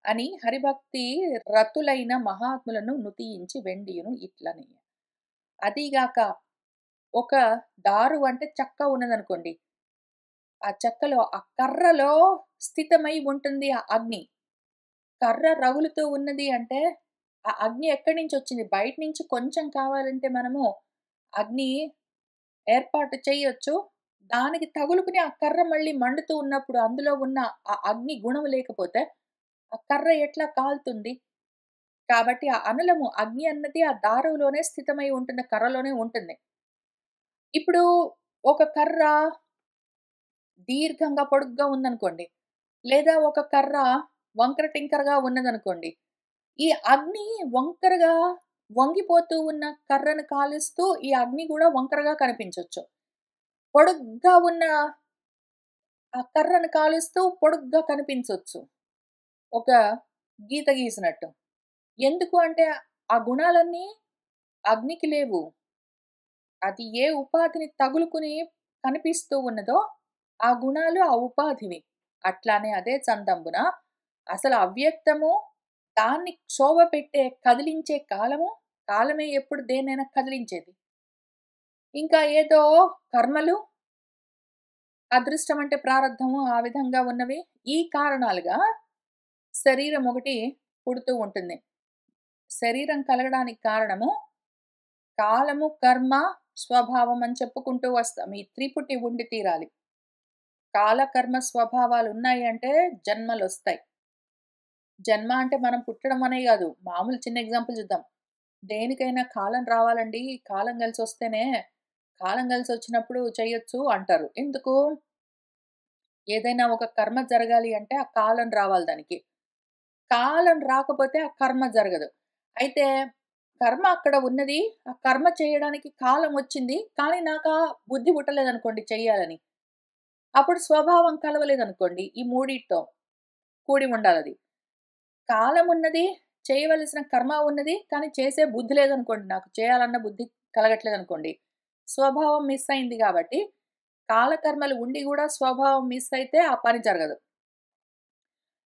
అని హరిభక్తి రతులైన మహాత్ములను నుతియించి వెండియును ఇట్లని. అదీగాక ఒక దారు అంటే చెక్క ఉన్నదనుకోండి. ఆ చెక్కలో ఆ కర్రలో స్థితమై ఉంటుంది ఆ అగ్ని. కర్ర రగులుతూ ఉన్నది అంటే ఆ అగ్ని ఎక్కడి నుంచొచ్చింది? బయట నుంచి కొంచెం కావాలంటే మనము అగ్ని ఏర్పాటు చేయొచ్చు. దానికి తగులుకుని ఆ కర్ర మళ్ళీ మండుతూ ఉన్నప్పుడు అందులో ఉన్న ఆ అగ్ని గుణం లేకపోతే ఆ కర్ర ఎట్లా కాలుతుంది? కాబట్టి ఆ అనిలము అగ్ని అన్నది ఆ దారులోనే స్థితమై ఉంటుంది. కర్రలోనే ఉంటుంది. ఇప్పుడు ఒక కర్ర దీర్ఘంగా పొడుగ్గా ఉందనుకోండి. లేదా ఒక కర్ర వంకర టింకరగా ఉన్నదనుకోండి. ఈ అగ్ని వంకరగా వంగిపోతూ ఉన్న కర్రను కాలుస్తూ ఈ అగ్ని గూడా వంకరగా కనిపించొచ్చు. పొడుగ్గా ఉన్న ఆ కర్రను కాలుస్తూ పొడుగ్గా కనిపించొచ్చు. ఒక గీత గీసినట్టు. ఎందుకు అంటే ఆ గుణాలన్నీ అగ్నికి లేవు. అది ఏ ఉపాధిని తగులుకుని కనిపిస్తూ ఉన్నదో ఆ గుణాలు ఆ ఉపాధివి. అట్లానే అదే చందంబున అసలు అవ్యక్తము దాన్ని క్షోభపెట్టే కదిలించే కాలము, కాలమే ఎప్పుడు దేన్నైనా కదిలించేది. ఇంకా ఏదో కర్మలు, అదృష్టం అంటే ప్రారబ్ధము ఆ విధంగా ఉన్నవి. ఈ కారణాలుగా శరీరం ఒకటి పుడుతూ ఉంటుంది. శరీరం కలగడానికి కారణము కాలము, కర్మ, స్వభావం అని చెప్పుకుంటూ వస్తాం. ఈ త్రిపుటి ఉండి తీరాలి. కాల, కర్మ, స్వభావాలు ఉన్నాయి అంటే జన్మలొస్తాయి. జన్మ అంటే మనం పుట్టడం అనే గాదు. మామూలు చిన్న ఎగ్జాంపుల్ చూద్దాం. దేనికైనా కాలం రావాలండి. కాలం కలిసొస్తేనే కాలం కలిసొచ్చినప్పుడు చేయొచ్చు అంటారు. ఎందుకు? ఏదైనా ఒక కర్మ జరగాలి అంటే ఆ కాలం రావాలి దానికి. కాలం రాకపోతే ఆ కర్మ జరగదు. అయితే కర్మ అక్కడ ఉన్నది. ఆ కర్మ చేయడానికి కాలం వచ్చింది. కానీ నాకా బుద్ధి పుట్టలేదనుకోండి చెయ్యాలని. అప్పుడు స్వభావం కలవలేదనుకోండి. ఈ మూడిటితో కూడి ఉండాలది. కాలం ఉన్నది, చేయవలసిన కర్మ ఉన్నది. కానీ చేసే బుద్ధి లేదనుకోండి. నాకు చేయాలన్న బుద్ధి కలగట్లేదనుకోండి. స్వభావం మిస్ అయింది గాబట్టి, కాలకర్మలు ఉండి గూడా స్వభావం మిస్ అయితే ఆ పని జరగదు.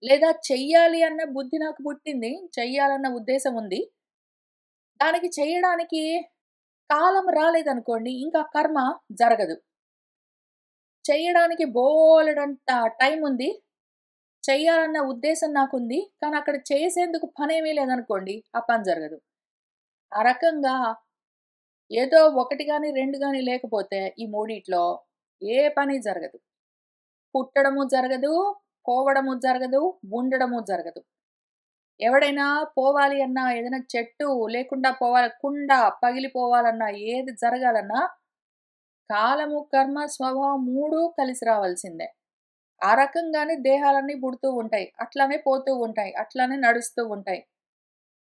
లేదా చెయ్యాలి అన్న బుద్ధి నాకు పుట్టింది. చెయ్యాలన్న ఉద్దేశం ఉంది. దానికి చేయడానికి కాలం రాలేదనుకోండి, ఇంకా కర్మ జరగదు. చెయ్యడానికి బోలెడంత టైముంది. చెయ్యాలన్న ఉద్దేశం నాకుంది. కానీ అక్కడ చేసేందుకు పనేమీ లేదనుకోండి, ఆ పని జరగదు. ఆ రకంగా ఏదో 1 గాని, 2 గాని లేకపోతే ఈ మూడిట్లో ఏ పని జరగదు. పుట్టడము జరగదు, పోవడము జరగదు, ఉండడము జరగదు. ఎవడైనా పోవాలి అన్నా, ఏదైనా చెట్టు లేకుండా పోవాలి, కుండ పగిలిపోవాలన్నా, ఏది జరగాలన్నా కాలము, కర్మ, స్వభావం 3 కలిసి రావాల్సిందే. ఆ రకంగానే దేహాలన్నీ పుడుతూ ఉంటాయి. అట్లనే పోతూ ఉంటాయి. అట్లనే నడుస్తూ ఉంటాయి.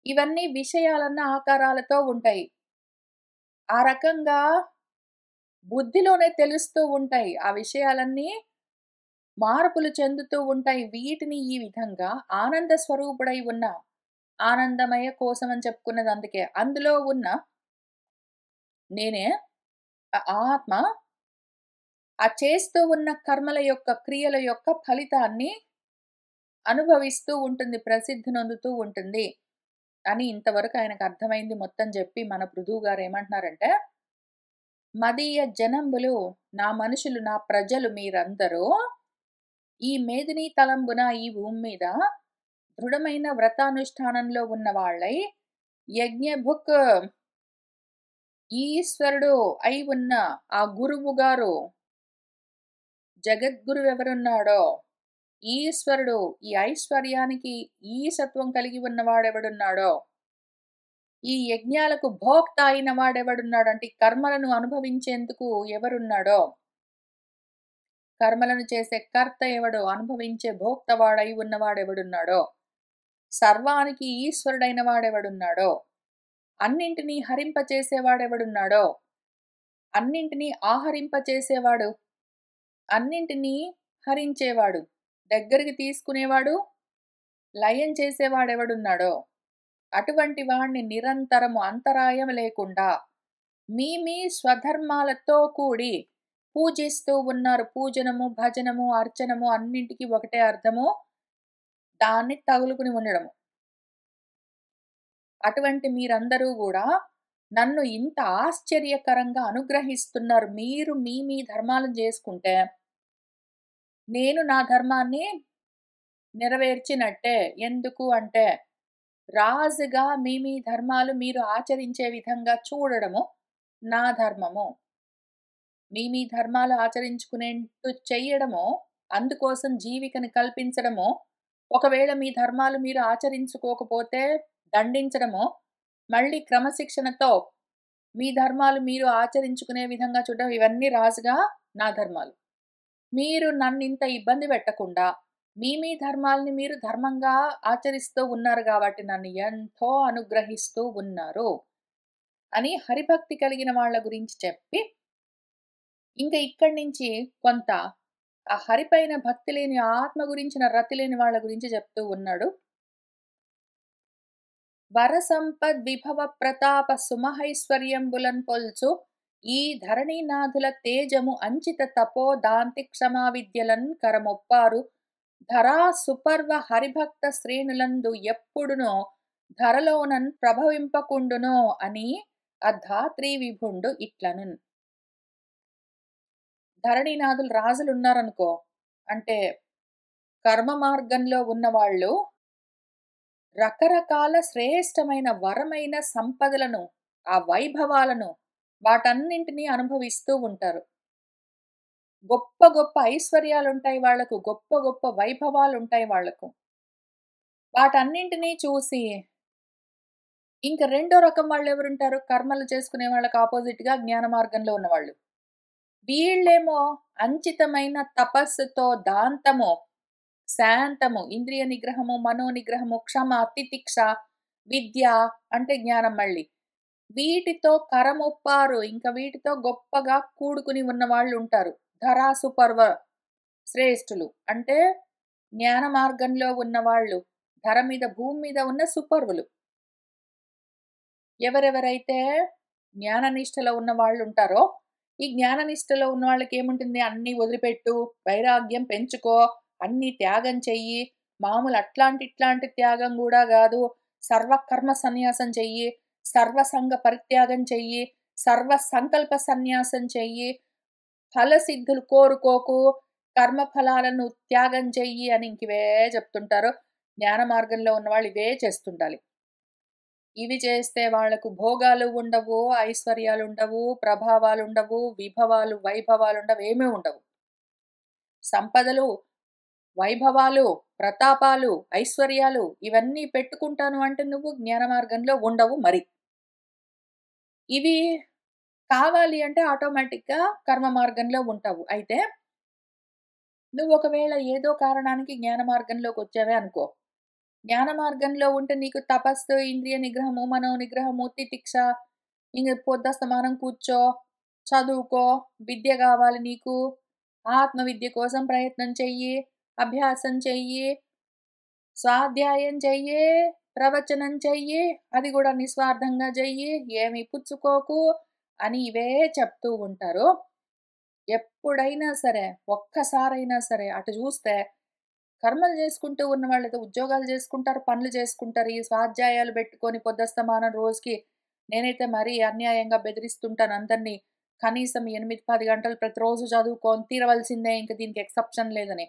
ఇవన్నీ విషయాలన్న ఆకారాలతో ఉంటాయి. ఆ రకంగా బుద్ధిలోనే తెలుస్తూ ఉంటాయి. ఆ విషయాలన్నీ మార్పులు చెందుతూ ఉంటాయి. వీటిని ఈ విధంగా ఆనంద స్వరూపుడై ఉన్న ఆనందమయ కోశం అని చెప్పుకున్నది అందుకే. అందులో ఉన్న నేనే ఆత్మ ఆ చేస్తూ ఉన్న కర్మల యొక్క, క్రియల యొక్క ఫలితాన్ని అనుభవిస్తూ ఉంటుంది, ప్రసిద్ధి నొందుతూ ఉంటుంది అని ఇంతవరకు ఆయనకు అర్థమైంది మొత్తం చెప్పి మన పృథువు గారు ఏమంటున్నారంటే, మదీయ జనంబులు, నా మనుషులు, నా ప్రజలు మీరందరూ ఈ మేదినీ తలంబున ఈ భూమి మీద దృఢమైన వ్రతానుష్ఠానంలో ఉన్న వాళ్ళై యజ్ఞభుక్ ఈశ్వరుడు అయి ఉన్న ఆ గురువు గారు, జగద్గురువు ఎవరున్నాడో ఈశ్వరుడు, ఈ ఐశ్వర్యానికి ఈశత్వం కలిగి ఉన్నవాడెవడున్నాడో, ఈ యజ్ఞాలకు భోక్త అయిన వాడెవడున్నాడో, అంటే ఈ కర్మలను అనుభవించేందుకు ఎవరున్నాడో, కర్మలను చేసే కర్త ఎవడో, అనుభవించే భోక్త వాడై ఉన్నవాడెవడున్నాడో, సర్వానికి ఈశ్వరుడైన వాడెవడున్నాడో, అన్నింటినీ హరింపచేసేవాడెవడున్నాడో, అన్నింటినీ ఆహరింపచేసేవాడు, అన్నింటినీ హరించేవాడు, దగ్గరికి తీసుకునేవాడు, లయం చేసేవాడెవడున్నాడో, అటువంటి వాణ్ణి నిరంతరము అంతరాయం లేకుండా మీ మీ స్వధర్మాలతో కూడి పూజిస్తూ ఉన్నారు. పూజనము, భజనము, అర్చనము అన్నింటికి ఒకటే అర్థము, దాన్ని తగులుకుని ఉండడము. అటువంటి మీరందరూ కూడా నన్ను ఇంత ఆశ్చర్యకరంగా అనుగ్రహిస్తున్నారు. మీరు మీ మీ ధర్మాలను చేసుకుంటే నేను నా ధర్మాన్ని నెరవేర్చినట్టే. ఎందుకు అంటే, రాజుగా మీ మీ ధర్మాలు మీరు ఆచరించే విధంగా చూడడము నా ధర్మము. మీ మీ ధర్మాలు ఆచరించుకునేట్టు చెయ్యడము, అందుకోసం జీవికని కల్పించడము, ఒకవేళ మీ ధర్మాలు మీరు ఆచరించుకోకపోతే దండించడము, మళ్ళీ క్రమశిక్షణతో మీ ధర్మాలు మీరు ఆచరించుకునే విధంగా చూడడం, ఇవన్నీ రాజుగా నా ధర్మాలు. మీరు నన్నింత ఇబ్బంది పెట్టకుండా మీ మీ ధర్మాల్ని మీరు ధర్మంగా ఆచరిస్తూ ఉన్నారు కాబట్టి నన్ను ఎంతో అనుగ్రహిస్తూ ఉన్నారు అని హరిభక్తి కలిగిన వాళ్ళ గురించి చెప్పి, ఇంకా ఇక్కడి నుంచి కొంత ఆ హరిపైన భక్తి లేని, ఆత్మ గురించిన రతి లేని వాళ్ళ గురించి చెప్తూ ఉన్నాడు. వరసంపద్ విభవ ప్రతాప సుమహైశ్వర్యంబులన్ పొల్చు ఈ ధరణీనాథుల తేజము అంచిత తపో దాంతి క్షమా విద్యలన్ కరమొప్పారు ధరా సుపర్వ హరిభక్త శ్రేణులందు ఎప్పుడునో ధరలోనన్ ప్రభవింపకుండునో అని ఆ ధాత్రీ విభుండు ఇట్లను. ధరణీనాథులు రాజులు ఉన్నారనుకో, అంటే కర్మ మార్గంలో ఉన్నవాళ్ళు రకరకాల శ్రేష్టమైన వరమైన సంపదలను, ఆ వైభవాలను, వాటన్నింటినీ అనుభవిస్తూ ఉంటారు. గొప్ప గొప్ప ఐశ్వర్యాలుంటాయి వాళ్లకు, గొప్ప గొప్ప వైభవాలుంటాయి వాళ్లకు. వాటన్నింటినీ చూసి ఇంక రెండో రకం వాళ్ళు ఎవరుంటారు? కర్మలు చేసుకునే వాళ్ళకి ఆపోజిట్ గా జ్ఞాన మార్గంలో ఉన్నవాళ్ళు. వీళ్ళేమో అంచితమైన తపస్సుతో దాంతము, శాంతము, ఇంద్రియ నిగ్రహము, మనో నిగ్రహము, క్షమ, తితిక్ష, విద్య అంటే జ్ఞానం మళ్ళీ, వీటితో కరమొప్పారు, ఇంకా వీటితో గొప్పగా కూడుకుని ఉన్న వాళ్ళు ఉంటారు. ధరాసు పర్వ శ్రేష్ఠులు అంటే జ్ఞాన మార్గంలో ఉన్నవాళ్ళు, ధర మీద భూమి మీద ఉన్న సుపర్వులు. ఎవరెవరైతే జ్ఞాననిష్టలో ఉన్న వాళ్ళు ఉంటారో, ఈ జ్ఞాననిష్టలో ఉన్న వాళ్ళకి ఏముంటుంది? అన్నీ వదిలిపెట్టు, వైరాగ్యం పెంచుకో, అన్నీ త్యాగం చెయ్యి, మామూలు అట్లాంటి ఇట్లాంటి త్యాగం కూడా కాదు, సర్వకర్మ సన్యాసం చెయ్యి, సర్వసంగ పరిత్యాగం చెయ్యి, సర్వ సంకల్ప సన్యాసం చెయ్యి, ఫలసిద్ధులు కోరుకోకు, కర్మ ఫలాలను త్యాగం చెయ్యి అని ఇంకివే చెప్తుంటారు. జ్ఞాన మార్గంలో ఉన్న వాళ్ళు ఇవే చేస్తుండాలి. ఇవి చేస్తే వాళ్లకు భోగాలు ఉండవు, ఐశ్వర్యాలు ఉండవు, ప్రభావాలు ఉండవు, విభవాలు వైభవాలు ఉండవు, ఏమీ ఉండవు. సంపదలు, వైభవాలు, ప్రతాపాలు, ఐశ్వర్యాలు ఇవన్నీ పెట్టుకుంటాను అంటే నువ్వు జ్ఞాన మార్గంలో ఉండవు. మరి ఇవి కావాలి అంటే ఆటోమేటిక్గా కర్మ మార్గంలో ఉంటావు. అయితే నువ్వు ఒకవేళ ఏదో కారణానికి జ్ఞాన మార్గంలోకి వచ్చావే అనుకో, జ్ఞాన మార్గంలో ఉంటే నీకు తపస్సు, ఇంద్రియ నిగ్రహము, మనో నిగ్రహము, తితిక్ష, ఇంక పొద్దస్తమానం కూర్చో, చదువుకో, విద్య కావాలి నీకు, ఆత్మ విద్య కోసం ప్రయత్నం చెయ్యి, అభ్యాసం చెయ్యి, స్వాధ్యాయం చెయ్యి, ప్రవచనం చెయ్యి, అది కూడా నిస్వార్థంగా చెయ్యి, ఏమి పుచ్చుకోకు అని ఇవే చెప్తూ ఉంటారు. ఎప్పుడైనా సరే, ఒక్కసారైనా సరే అటు చూస్తే కర్మలు చేసుకుంటూ ఉన్న వాళ్ళేదో ఉద్యోగాలు చేసుకుంటారు, పనులు చేసుకుంటారు. ఈ స్వాధ్యాయాలు పెట్టుకొని పొద్దస్తమానం రోజుకి నేనైతే మరీ అన్యాయంగా బెదిరిస్తుంటాను అందరిని. కనీసం 8, 10 గంటలు ప్రతిరోజు చదువుకొని తీరవలసిందే. ఇంక దీనికి ఎక్సెప్షన్ లేదని.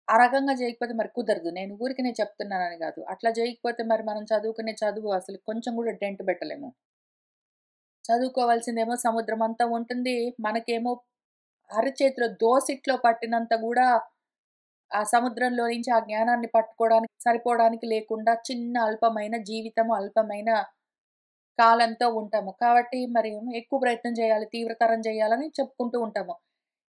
ఆ రకంగా చేయకపోతే మరి కుదరదు. నేను ఊరికనే చెప్తున్నానని గాదు. అట్లా చేయకపోతే మరి మనం చదువుకునే చదువు అసలు కొంచెం గూడా డెంట్ పెట్టలేము. చదువుకోవాల్సిందేమో సముద్రమంతా ఉంటుంది. మనకేమో అరచేతిలో దోసిట్లో పట్టినంత గూడా ఆ సముద్రంలో నుంచి ఆ జ్ఞానాన్ని పట్టుకోవడానికి సరిపోవడానికి లేకుండా చిన్న అల్పమైన జీవితము, అల్పమైన కాలంతో ఉంటాము. కాబట్టి మరి ఎక్కువ ప్రయత్నం చేయాలి, తీవ్రతరం చేయాలని చెప్పుకుంటూ ఉంటాము.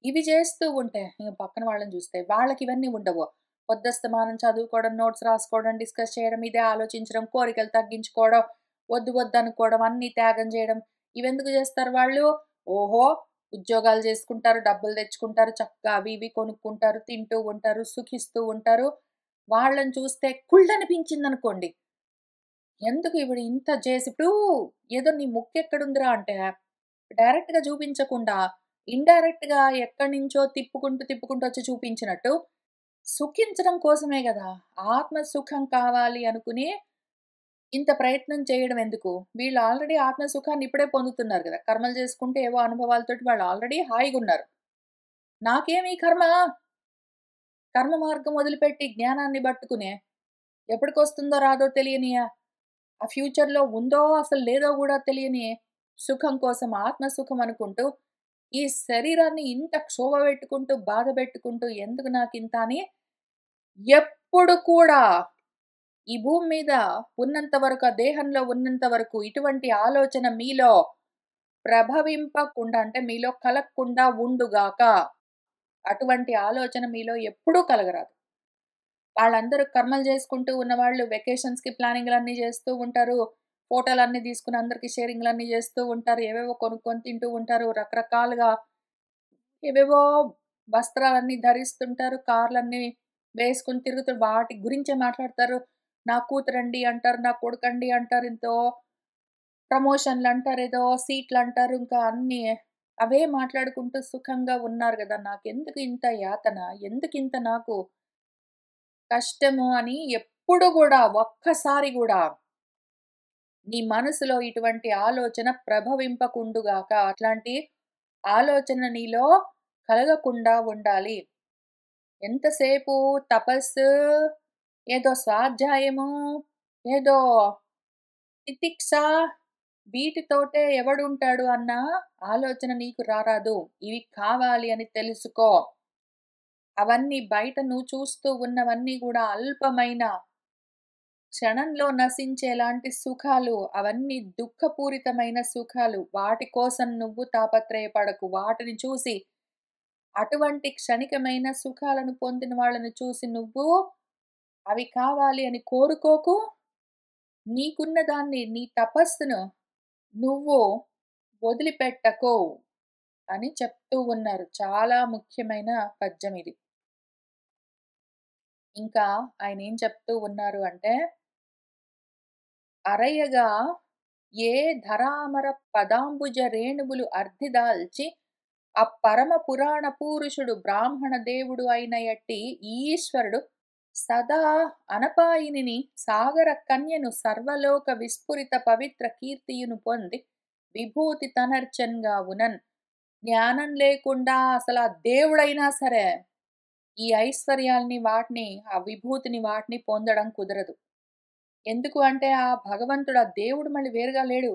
ఇవి చేస్తూ ఉంటే ఇంక పక్కన వాళ్ళని చూస్తే వాళ్ళకివన్నీ ఉండవు. పొద్దస్తమానం చదువుకోవడం, నోట్స్ రాసుకోవడం, డిస్కస్ చేయడం, ఇదే ఆలోచించడం, కోరికలు తగ్గించుకోవడం, వద్దు వద్దనుకోవడం, అన్నీ త్యాగం చేయడం. ఇవెందుకు చేస్తారు వాళ్ళు? ఓహో! ఉద్యోగాలు చేసుకుంటారు, డబ్బులు తెచ్చుకుంటారు, చక్కగా అవి ఇవి కొనుక్కుంటారు, తింటూ ఉంటారు, సుఖిస్తూ ఉంటారు. వాళ్ళని చూస్తే కుళ్ళనిపించిందనుకోండి. ఎందుకు ఈవిడ ఇంత చేసి ఇప్పుడు ఏదో నీ ముక్కెక్కడుందిరా అంటే, డైరెక్ట్‌గా చూపించకుండా, ఇండైరెక్ట్‌గా ఎక్కడి నుంచో తిప్పుకుంటూ, తిప్పుకుంటూ వచ్చి చూపించినట్టు, సుఖించడం కోసమే గదా! ఆత్మ సుఖం కావాలి అనుకుని ఇంత ప్రయత్నం చేయడం ఎందుకు? వీళ్ళు ఆల్రెడీ ఆత్మ సుఖాన్ని ఇప్పుడే పొందుతున్నారు గదా! కర్మలు చేసుకుంటే ఏవో అనుభవాలతోటి వాళ్ళు ఆల్రెడీ హాయిగున్నారు. నాకేమి కర్మ? కర్మ మార్గం వదిలిపెట్టి జ్ఞానాన్ని పట్టుకుని, ఎప్పటికొస్తుందో రాదో తెలియని ఆ ఫ్యూచర్‌లో ఉందో అసలు లేదో గూడా తెలియని సుఖం కోసం ఆత్మ సుఖం అనుకుంటూ, ఈ శరీరాన్ని ఇంత క్షోభ పెట్టుకుంటూ, బాధ పెట్టుకుంటూ ఎందుకు నాకింత అని ఎప్పుడు కూడా ఈ భూమి మీద ఉన్నంత వరకు, ఆ దేహంలో ఉన్నంత వరకు ఇటువంటి ఆలోచన మీలో ప్రభవింపకుండా అంటే మీలో కలగకుండా ఉండుగాక. అటువంటి ఆలోచన మీలో ఎప్పుడూ కలగరాదు. వాళ్ళందరూ కర్మలు చేసుకుంటూ ఉన్నవాళ్ళు వెకేషన్స్‌కి ప్లానింగ్‌లన్నీ చేస్తూ ఉంటారు. ఫోటోలన్నీ తీసుకొని అందరికి షేరింగ్‌లన్నీ చేస్తూ ఉంటారు. ఏవేవో కొనుక్కొని తింటూ ఉంటారు. రకరకాలుగా ఏవేవో వస్త్రాలన్నీ ధరిస్తుంటారు. కార్‌లన్నీ వేసుకొని తిరుగుతూ వాటి గురించే మాట్లాడతారు. నా కూతురండి అంటారు. నా కొడుకండి అంటారు. ఎంతో ప్రమోషన్‌లంటారు. ఏదో సీట్‌లంటారు. ఇంకా అన్నీ అవే మాట్లాడుకుంటూ సుఖంగా ఉన్నారు గదా! నాకెందుకు ఇంత యాతన? ఎందుకింత నాకు కష్టము అని ఎప్పుడు గూడా ఒక్కసారి గూడా నీ మనసులో ఇటువంటి ఆలోచన ప్రభవింపకుండుగాక. అట్లాంటి ఆలోచన నీలో కలగకుండా ఉండాలి. ఎంతసేపు తపస్సు, ఏదో స్వాధ్యాయము, ఏదో తితిక్ష వీటితోటే ఎవడుంటాడు అన్న ఆలోచన నీకు రారాదు. ఇవి కావాలి అని తెలుసుకో. అవన్నీ బయట నువ్వు చూస్తూ ఉన్నవన్నీ గూడా అల్పమైన క్షణంలో నశించేలాంటి సుఖాలు, అవన్నీ దుఃఖపూరితమైన సుఖాలు. వాటి కోసం నువ్వు తాపత్రయపడకు. వాటిని చూసి, అటువంటి క్షణికమైన సుఖాలను పొందిన వాళ్ళని చూసి నువ్వు అవి కావాలి అని కోరుకోకు. నీకున్న దాన్ని, నీ తపస్సును నువ్వు వదిలిపెట్టకు అని చెప్తూ ఉన్నారు. చాలా ముఖ్యమైన పద్యం ఇది. ఇంకా ఆయనేం చెప్తూ ఉన్నారు అంటే అరయగా ఏ ధరామర పదాంబుజ రేణువులు అర్థిదాల్చి ఆ పరమ పురాణ పూరుషుడు బ్రాహ్మణ దేవుడు అయిన ఎట్టి ఈశ్వరుడు సదా అనపాయిని సాగర కన్యను సర్వలోక విస్ఫురిత పవిత్ర కీర్తియును పొంది విభూతి తనర్చన్గా ఉనన్ జ్ఞానం లేకుండా అసలు ఆ దేవుడైనా సరే ఈ ఐశ్వర్యాల్ని వాటిని ఆ విభూతిని వాటిని పొందడం కుదరదు. ఎందుకు అంటే ఆ భగవంతుడు, ఆ దేవుడు మళ్ళీ వేరుగా లేడు.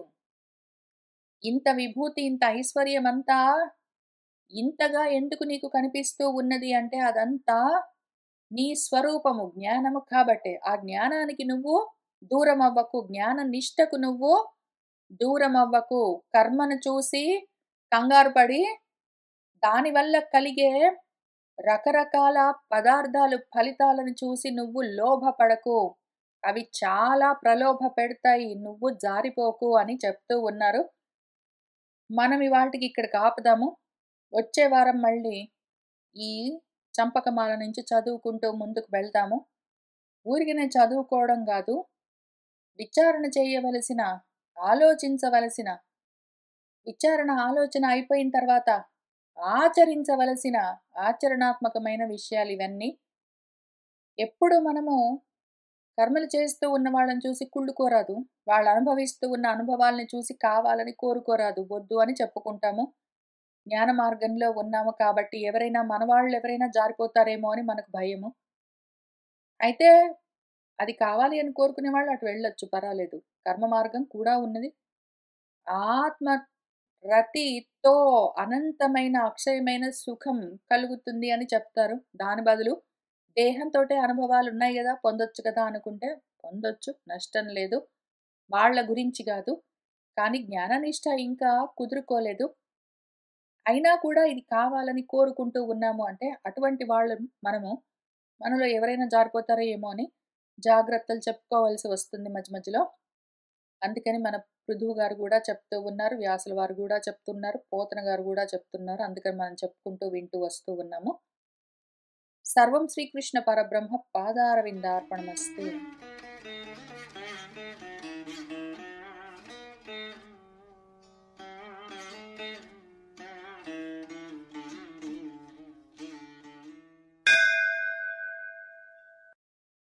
ఇంత విభూతి, ఇంత ఐశ్వర్యమంతా ఇంతగా ఎందుకు నీకు కనిపిస్తూ ఉన్నది అంటే అదంతా నీ స్వరూపము, జ్ఞానము కాబట్టే. ఆ జ్ఞానానికి నువ్వు దూరమవ్వకు. జ్ఞాన నిష్టకు నువ్వు దూరమవ్వకు. కర్మను చూసి కంగారు పడి దానివల్ల కలిగే రకరకాల పదార్థాలు, ఫలితాలను చూసి నువ్వు లోభపడకు. అవి చాలా ప్రలోభ పెడతాయి. నువ్వు జారిపోకు అని చెప్తూ ఉన్నారు. మనం ఇవాల్టికి ఇక్కడికి ఆపుదాము. వచ్చే వారం మళ్ళీ ఈ చంపకమాల నుంచి చదువుకుంటూ ముందుకు వెళ్దాము. ఊరికినే చదువుకోవడం గాదు. విచారణ చేయవలసిన, ఆలోచించవలసిన, విచారణ ఆలోచన అయిపోయిన తర్వాత ఆచరించవలసిన ఆచరణాత్మకమైన విషయాలివన్నీ. ఎప్పుడు మనము కర్మలు చేస్తూ ఉన్న వాళ్ళని చూసి కుళ్ళుకోరాదు. వాళ్ళు అనుభవిస్తూ ఉన్న అనుభవాల్ని చూసి కావాలని కోరుకోరాదు. వద్దు అని చెప్పుకుంటాము. జ్ఞాన మార్గంలో ఉన్నాము కాబట్టి ఎవరైనా మనవాళ్ళెవరైనా జారిపోతారేమో అని మనకు భయము. అయితే అది కావాలి అని కోరుకునే వాళ్ళు అటు వెళ్ళొచ్చు పర్వాలేదు. కర్మ మార్గం కూడా ఉన్నది. ఆత్మ రతితో అనంతమైన, అక్షయమైన సుఖం కలుగుతుంది అని చెప్తారు. దాని బదులు దేహంతోటే అనుభవాలున్నాయి గదా! పొందొచ్చు కదా! అనుకుంటే పొందొచ్చు. నష్టం లేదు. వాళ్ళ గురించి గాదు. కానీ జ్ఞాననిష్ట ఇంకా కుదురుకోలేదు. అయినా కూడా ఇది కావాలని కోరుకుంటూ ఉన్నాము అంటే, అటువంటి వాళ్ళం మనము మనలో ఎవరైనా జారిపోతారో ఏమో అని జాగ్రత్తలు చెప్పుకోవాల్సి వస్తుంది మధ్య మధ్యలో. అందుకని మన పృథువు గారు గూడా చెప్తూ ఉన్నారు. వ్యాసుల వారు గూడా చెప్తున్నారు. పోతన గారు గూడా చెప్తున్నారు. అందుకని మనం చెప్పుకుంటూ వింటూ వస్తూ ఉన్నాము. సర్వం శ్రీకృష్ణ పరబ్రహ్మ పాదారవిందార్పణమస్తు.